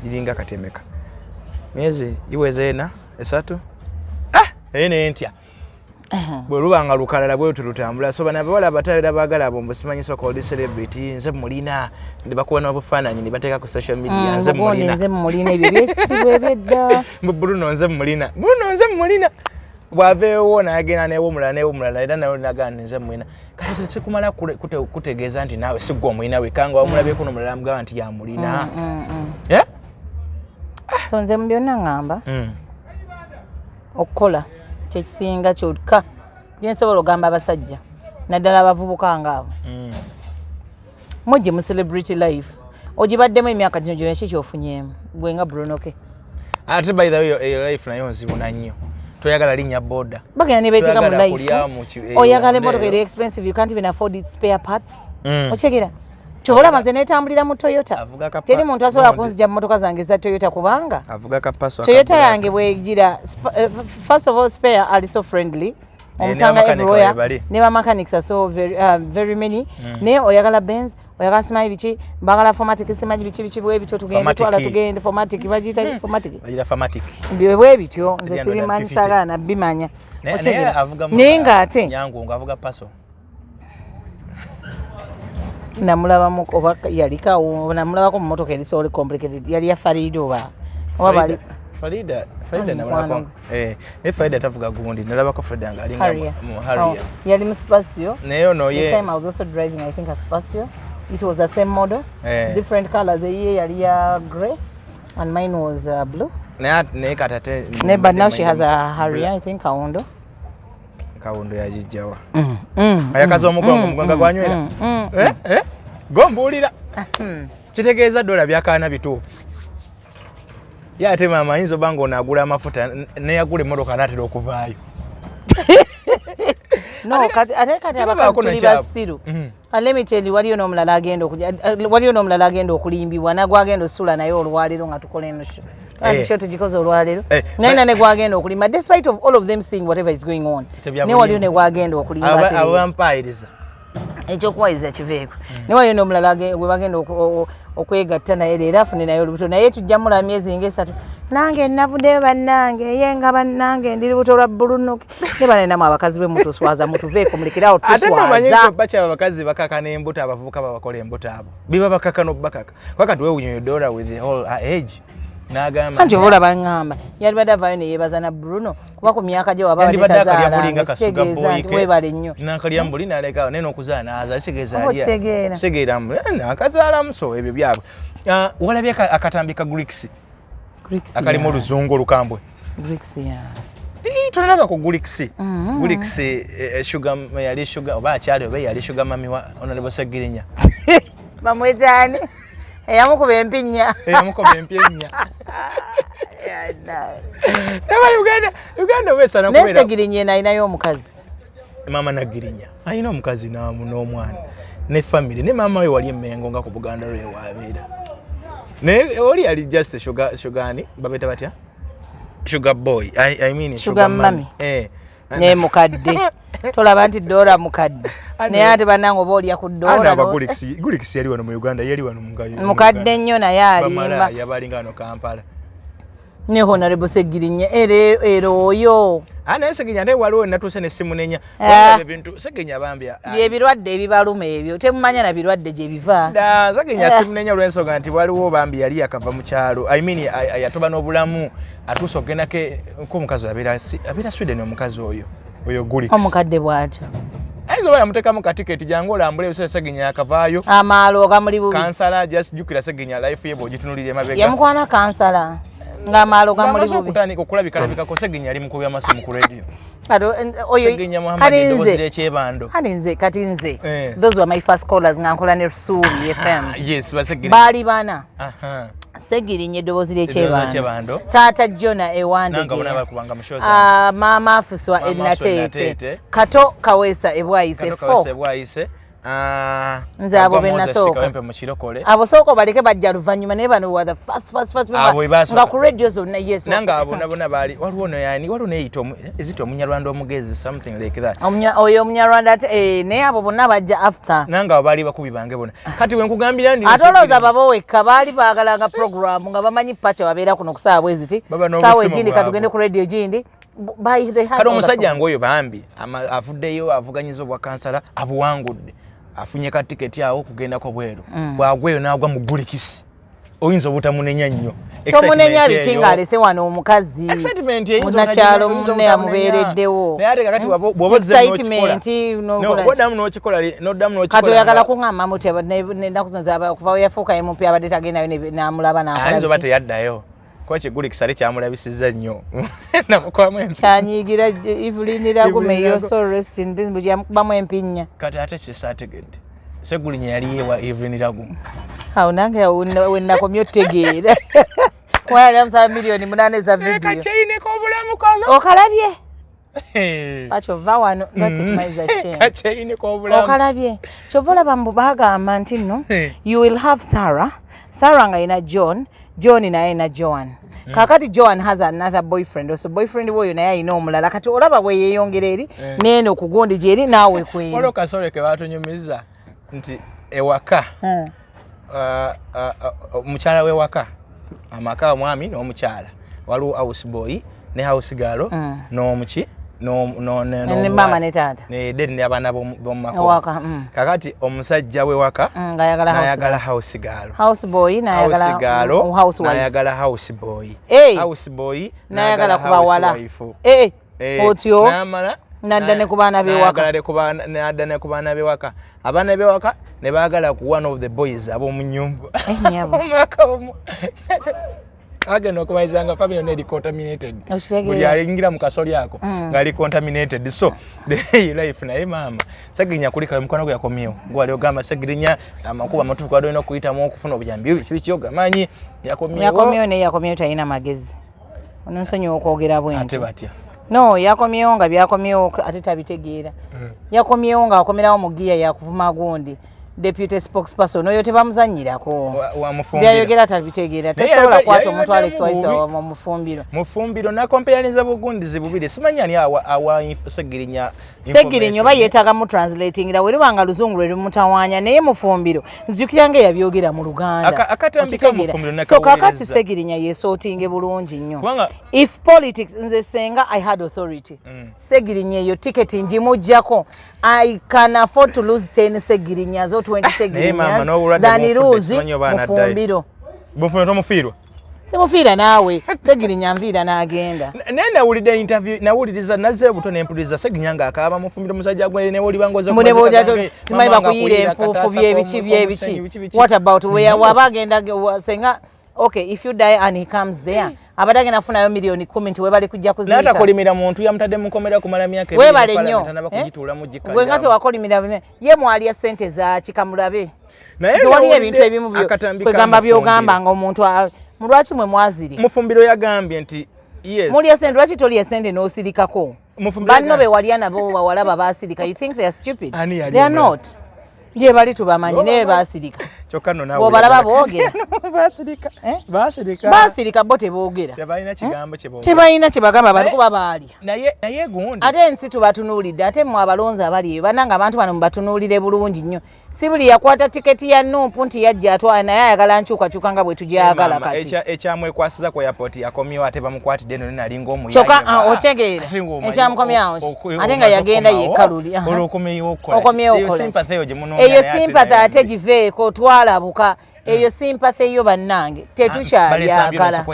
giringa katemeka myezi giweze ena esatu ene entya bwe lubanga lukalala bwe tulutambula so bana bawala abatayira bagala bombo simanyisa ko celebrity nze mulina ndi bakuwana obufaananyi ni bateeka ku social media nze mulina ebyo byekisibwe byedda Bruno nze mulina bwaveewo n'agenda neewomulala era nawe nagana nze mulina kati so sikumala kutegeeza nti naawe sigwa omulina wekanga wamulabyeko n'omulala amugamba nti yamulina so nze mu byonna ngamba okukola kyekisinga kyokka gyensobola ogamba abasajja naddala abavubuka ngaabo mujje mu celebrity life ogibaddemu emyaka gino gyonna ki kyofunyemu gwe nga Bruno ke ate by the way life nayo nzibuna nnyo toyagala linnya boda bagenda ne beteeka mu life oyagala emotoka eri expensive you can't even afford its spare parts okyegera kyobola maze netambulira mu Toyota teri muntu asobola kunzija mu motoka zange za Toyota kubanga Toyota yange bwegira first of all spare are so friendly omusanga everywhere ne ba mechanics are so very many ne oyagala Benz oyagala Smile bichi bagala formatic simaji bichi bwe bityo tugende formatic bagita formatic bwe bityo nze sibimanyi saga na bimanya nenga ate nyangu ngavuga paso namulaba mu oba yalika namulaba ko motoka eri so complicated yali ya Farida oba bali Farida namulaba Farida tavuga gundi nalaba ko Farida ngalinga mu Harrier yali mu Spazio neyo no the time I was also driving I think a Spazio it was the same model different colors yali ya gray and mine was blue ne katate but now she has a Harrier I think Kawondo yajijjawa ayakaza omugongo muganga gwanywera Gombuulira. Kitegeeza Dora byakaana bituufu. Ye ate maama ayinza oba ng'onaagula amafuta neyagula emmotoka n'atera okuvaayo. No, ate kati abakazi tuli basiru. Let me tell you, waliyo n'omulala agenda okulimbibwa nagwagenda osula naye olwaleero nga tukola eno show. Anti show tugikoze olwaleero. Naye ne gwagenda okulimba despite of all of them seeing whatever is going on. Ne waliyo ne gwagenda okulimba ate. Abampayiriza. Ekyokuwayiza kiveeko. Ne waliyo n'omulala gwe bagenda okwegatta naye leero afune naye olubuto naye tujja mula myezi ng'esatu. Nange navuddeyo bannange ye nga bannange ndi lubuto lwa Bruno ne banenamu abakazi be mutuswaza mutuveeko mulekerawo tuswaza. Ate nomanyi bacha abakazi bakaka n'embuto abavubuka babakola embuto abo biba bakaka n'obakaka wakati weewunyonyo Dora with the whole age n'agamba anti obola bangamba yali badde avaayo ne yeebaza na Bruno kuba ku myaka gye waba badetazaala kitegeeza nti weebale nnyo n'akalyambuli n'alekawo naye n'okuzaala azaala kitegeeza kitegeera akazaala muso ebyo byabwe. Walabye akatambi ka Greeks akalimu oluzungu olukambwe. Greeks ya tulaba ku Greeks sugar yali sugar oba akyali oba yali sugar mami wa Honorable Segirinya bamwezani eyamukuba empinnya Uganda wesana kubera Segirinya nainayo omukazi mama Nagirinya ayina omukazi n'omwana ne family ne mama we wali emengo nga ku Buganda lwe wabeera ne oli ali just sugani babeta batya sugar boy I mean sugar mami ne mukadde tolaba nti Dora mukadde naye ate bannange oba olya ku Dora Gulix yali wano mu Uganda yali wano mukadde nnyo naye alimba yabalinga wano Kampala ne Honorable Segirinya ero oyo naye Segirinya naye waliwo natuuse n'essimu nenya ebintu Segirinya bambya byebirwadde ebibaluma ebyo temumanya na birwadde gye biva Segirinya essimu nenya olw'ensonga nti waliwo bambi yali yakava mu kyalo I mean yatoba n'obulamu atuuse okugendako nk'omukazi abeera Sweden omukazi oyo Gulix omukadde bw'atyo ayinza oba yamuteekamu katiketi jangu olambula ebiseera Segirinya yakavaayo amaalo gamuli bubi kansala just jjukira Segirinya life ye bw'ogitunulira emabega yamukwana kansala ng'amaalo gamuli bubi okutandika okulabikalabikako Segirinya ali mukubi amasimu ku radio Segirinya kati nze those were my first callers nga nkola ne Rusuli FM yes baali bana Segirinya eddoboozi ly'ekyebando taata Jona Ewandege maama Afuswa Enateete Kato Kaweesa Ebwayise nze abo benasooka abo sooka baleke bajja luvannyuma naye bano wa the first nga ku radio zonna yes nanga abo nabona baali waliwo neyita ezita omunyarwanda omugezi something like that oyo omunyarwanda ate naye abo bonna bajja after nanga abo baali bakubi bange bona kati wenkugambira ndi atolooza babo wekka baali baagalanga program nga bamanyi pacha wabeera kuno kusaawa bweziti saawa egindi katugende ku radio gindi kati omusajja ngoyo bambi avuddeyo avuganyiza obwa kansala abuwangudde afunye ka tiketi awo kugenda ko bweru bwagweyo n'agwa mu Gulix oyinza obutamunenya nnyo tomunenya bikinga alese wano omukazi munakyalo munne yamubeereddewo naye ate kakati bw'odamu n'okikola kati oyagala kuŋŋamba muti ennaku zino okuva we yafuuka MP abadde tagendayo n'amulaba ayinza oba teyaddayo kuba Gulix ali kyamulabisizza nnyo kyanyiigira Evelyn Ragume yo so rest in peace buli yamukubamu empinnya kati ate kisaategedde Segirinya yali yewa Evelyn Ragume awo nange wennakomye otegeera kwayali amusaba miliyoni 8 za video kakyeineko obulamu kano okalabye achova wano ngatekimaiza shame kakyeineko obulamu okalabye kyova olaba mbu bagamba nti nno you will have Sarah nga ina John naye na Joan kakati Joan has another boyfriend also boyfriend woyo naye ayina omulala kati olaba bwe yeeyongera eri neeno ku gundi gyeri naawe kweri olwo kasole ke baatunyumiza nti ewaka omukyala w'ewaka amaka omwami n'omukyala waliwo house boy ne house girl n'omuki ne mama ne taata ne abaana b'omumaka kakati omusajja w'ewaka n'ayagala house girl house boy n'ayagala house boy n'ayagala ku bawala otyo n'adda ne ku baana b'ewaka abaana b'ewaka ne baagala ku one of the boys ab'omu nnyumba agenda okubayizanga Fabio ne contaminated buli alingira mu kasoli yako ngali contaminated so the life naye mama Segirinya kulika mukono gwe yakomyewo gwali ogamba Segirinya amakuba matufu kwa doino kuyita mu okufuna obujambi kibichoga manyi yakomyewo ne yakomyewo tayina magezi ononsonyo okwogera bwenti ate batya no yakomyewo nga byakomyewo ate tabitegeera yakomyewo nga akomerawo mu giya yakuvuma gundi deputy spokesperson oyo tebamuzanyirako byayogera tabitegeera tasobola kwata omuntu Alex Waiso wa mufumbiro na compareaniza bugundizi bubiri simanyani awa Segirinya oba yeetaga mu translating era weribanga luzungu lwe lumutawanya naye mufumbiro nzijukiranga yabyogera mu Luganda akatambika mufumbiro na so kakati Segirinya yeesootinge bulungi nnyo if politics nze senga I had authority Segirinya eyo ticket njimujjako I can afford to lose 10 Segirinya zo 20 Segirinya than lose mufumbiro mufiirwa Simufiira naawe Segirinya nviira n'agenda nenda wulide interview na wuliriza naze buto ne mpuliriza Segirinya nga akaaba mufumbiro musajja gwe ne woli bangoza mune bojato simayi bakuyire enfuufu byebichi what about where wabagenda senga okay if you die and he comes there abadage nafuna yo milioni 10 nti webali kujja kuzika nata kolimira muntu yamutadde mukomera kumala myaka webale nnyo kujitula mu jikali gwe ngato wakolimira ye mwali ya sente za kikamulabe naye wali ebintu ebimu byo kwegamba byogamba nga omuntu mulwaki mwe mwaziri mufumbiro yagambye nti yes muli ya sente lwaki toli ya sente n'osirikako banno be wali nabo bawalaba basirika you think they are stupid they are not je bali tubamanyi ne basirika chokano nawe balaba boogera basirika bo teboogera tebalina kye bagamba bali kuba baali naye gundi ate ensi tubatunuulidde ate mmwe abalonzi abali eyo bannanga abantu bano mubatunuulire bulungi nnyo si buli yakwata tiketi ya Nuupu nti yajja atwala naye ayagala nkyukakyuka nga bwe tugyagala kati ekyamwekwasiza ku airport yakomyewo ate bamukwatidde no nalinga omuyayi kyokka okyegeera ekyamukomyawo ate nga yagenda yekkaluli okomyewo eyo sympathy ate giveeko twalabuka eyo sympathy yo bannange tetukyayagala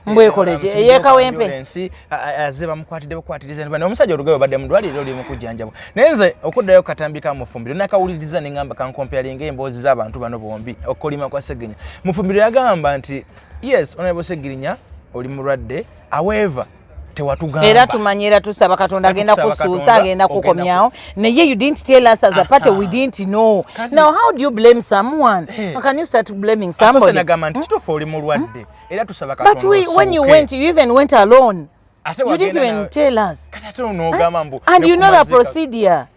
mbwekoleje eyekawempe azeba mukwatidde bukwatiriza bano omusajja olugayo badde mudwaliro oli mukujjanjabo nenze okuddayo katambika mufumbiro nakawuliriza nengamba kankomparinga emboozi z'abantu bano bombi okolima kwa Segirinya mufumbiro yagamba nti yes honorable Segirinya oli mulwadde however era tumanyira tusaba Katonda agenda kusuusa agenda kukomyawo naye you didn't tell us as a party we didn't know now how do you blame someone how can you start blaming somebody oli mulwadde era tusaba Katonda but when you went you even went alone you didn't even tell us and you know the procedure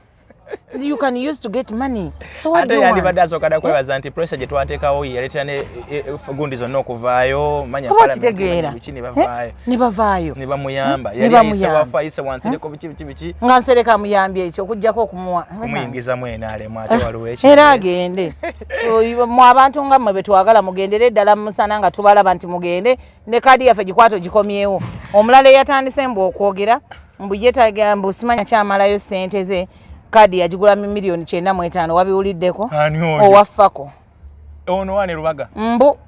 you can use to get money so what do you want badazo kada kwebaza nti pressure je twatekawo yaleta ne gundi zonna okuvaayo manya pala bichini bavaayo ne bamuyamba yali isawafa isa wansireko bichi nga nsereka muyambye ekyo okujjako kumuyingiza mwenale mwate waliwo ekyo era agende mu abantu nga mmwe betwagala mugendere ddala musana nga tubalaba nti mugende ne kadi yafe gikwato gikomyewo omulala yatandise mbu okwogera mbu yetaga mbu simanya kyamalayo sente ze kadi yagigula milioni 9.5 wabiwuliddeko owaffako ono wane Rubaga mbu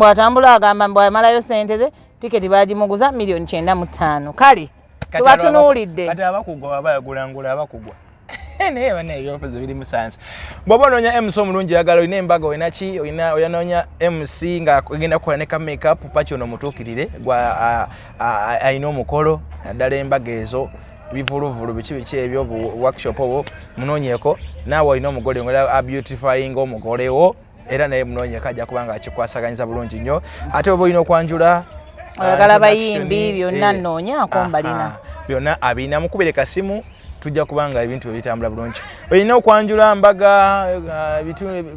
atambula agamba mbu amalayo sente ze tiketi bagimuguza milioni 9.5 kali tubatunuulidde kati abakugwa abayagulangula abakugwa naye bana ebyofuzo biri musansa bw'oba noonya MC omulungi yagala olina embaga olinaki oyanoonya MC nga agenda kukola ne ka makeup Pachoto mutuukirire gwa ayina omukolo naddala embaga ezo bivuluvulu biki ebyo workshop obo munoonyeko naawe olina omugole ngola beautifying omugolewo era naye munoonyeko ajja kubanga akikwasaganyiza bulungi nnyo ate oba olina okwanjula oyagala bayimbi byonna nnoonyaako mbalina byonna abina mukubire kasimu tujja kubanga ebintu ebitambula bulungi olina okwanjula mbaga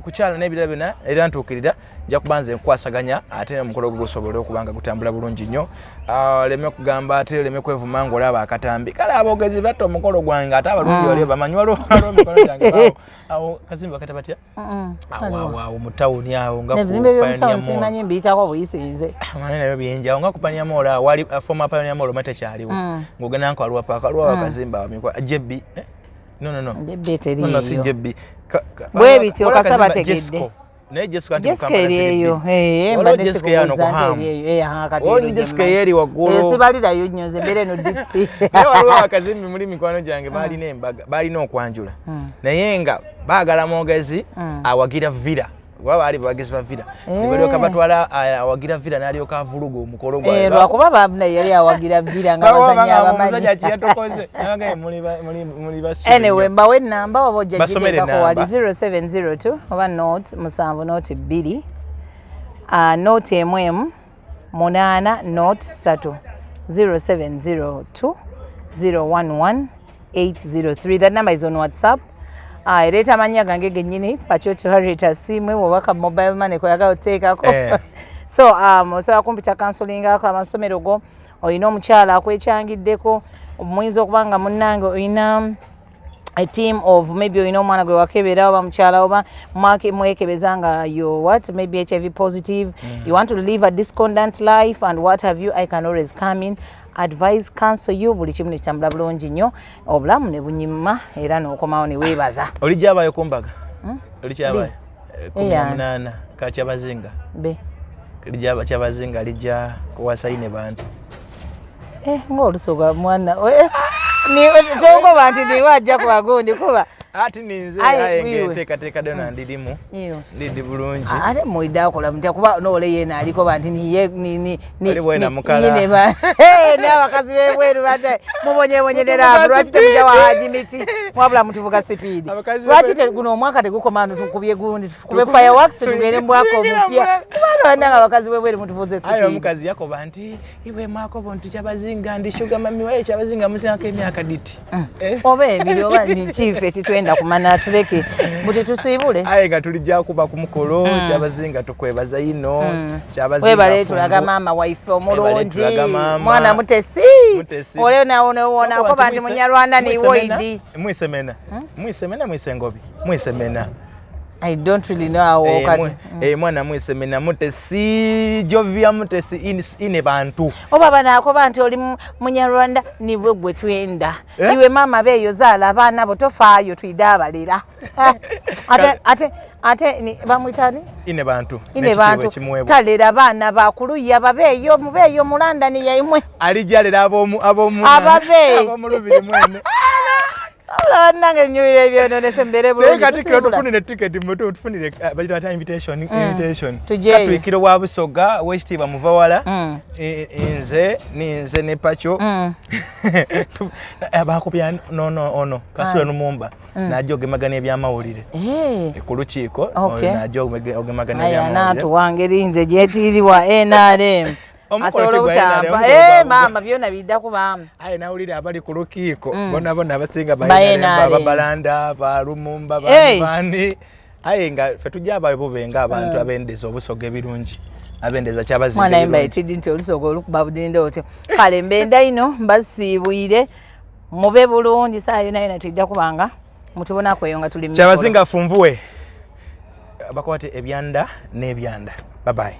kukyala n'ebirala byonna era ntuukirira nja kubanza enkwasaganya ate omukolo gusobole okubanga gutambula bulungi nnyo leme kugamba ate leme kwevuma ng'olaba akatambi kale aboogezi batta omukolo gwange ate abalungi wali bamanyi waliwo emikolo gyange awo kazimba bakata batya awo mu tawuni awo nga simanyi mbiyitako buyisinze nayo byenjawo nga ku Pioneer Mall wali former Pioneer Mall matekyaliwo ng'ogenda nko aliwo paaka aliwo akazimba wamikwa jebbi no si jebbi bwe bityo kasaba tegedde naye Jessica eyo mbadde Jessica yeri waggulu sibalirayo nnyo nze mbere no diksi naye waliwo akazimbi muli mikwano gyange baalina embaga baalina okwanjula naye nga baagala mwogezi awagira villa waba ali bagezi bavira bali okabatwala awagira vira nalyoka avuluga omukolo gwa lwakuba babna yali awagira vira nga bazanya abamanyi Kyakoze nanga muli basi anyway mbawe namba wabojja jiteka ko wali 0702 oba note musanvu note 2 note MM8 note 3 0702 011 803. That number is on WhatsApp. Ereta manya gange genyini Pachoto Harita simwe wabaka mobile money ko yaga oteka ko. So so computer counseling ako amasomero go oyina omukyala akwechangiddeko omuyinza okubanga munnange oyina a team of maybe oyina omwana gwe wakebera oba mukyala oba mwekebezanga you what maybe HIV positive you want to live a discordant life and what have you I can always come in advise counsel you buli kimu nekitambula bulungi nnyo obulamu ne bunyima era n'okomawo ne weebaza olijja abayo kumbaga olijja abayo 18 ka kyabazinga be olijja kyabazinga lijja kuwasayine bantu ng'olusoga mwana ni tongo bantu ni wajja ku bagundi kuba ati ninze ayenge teka dona ndirimu ndidi bulungi ate moida akola mutya kuba nole yena aliko bantu ni bwena mukala ne abakazi bebweru bate mubonyebonyerera lwaki temujja wa haji miti mwabula mutuvuga speed lwaki guno omwaka tegukomano tukubye gundi tukube fireworks tugere mbwako omupya bana abakazi bebweru mutuvuze speed ayo mukazi yako banti iwe mwako bontu kyabazinga ndi sugar mami wae kyabazinga musaka emyaka diti obe ebiri oba ni chief etitwenda kumana tuleke buti tusibule ayenga tulijja kuba ku mukolo kyabazinga tukwebaza ino kyabazinga webale tulaga mama wife omulungi mwana mutesi ole naona ko bantu munyarwanda ni woidi mwisemena mwisengobi mwisemena I don't really know how kati mwana mwisemena mutesi jovia mutesi ine bantu obaba nako bantu oli munyarwanda niwe gwe twenda iwe mama beyo zala abana bo tofaayo twidabalira ate ni bamwitani ine bantu talera abana bakuluya babeyo mubeyo mulanda ni yaimwe alijalera abomu abomulubiri mwene nange nyuire byono nesembere bulungi kati tufunire ticket muto tufunire bajita invitation katwikiro wa Busoga westiba muvawala ninze ne Pacho abakopya ono kasula numumba najoge magane byamawulire ku lukiiko najoge magane byamawulire natu wange linze jetiriwa NRM asobola obutampa mama byona bidda kubaamu aye nawulira abali ku lukiiko bona abasinga babalanda balumumba bani aye nga fe tujja abayo bubenga abantu abendeza obusoga ebirungi abendeza kyabazinga mwana yemba etidi nti olusoga olukuba budinde otyo kale mbenda ino mbasiibwire mube bulungi saa yona tujja kubanga mutubonako eyo nga tuli kyabazinga funvuwe bakwate ebyanda n'ebyanda bye bye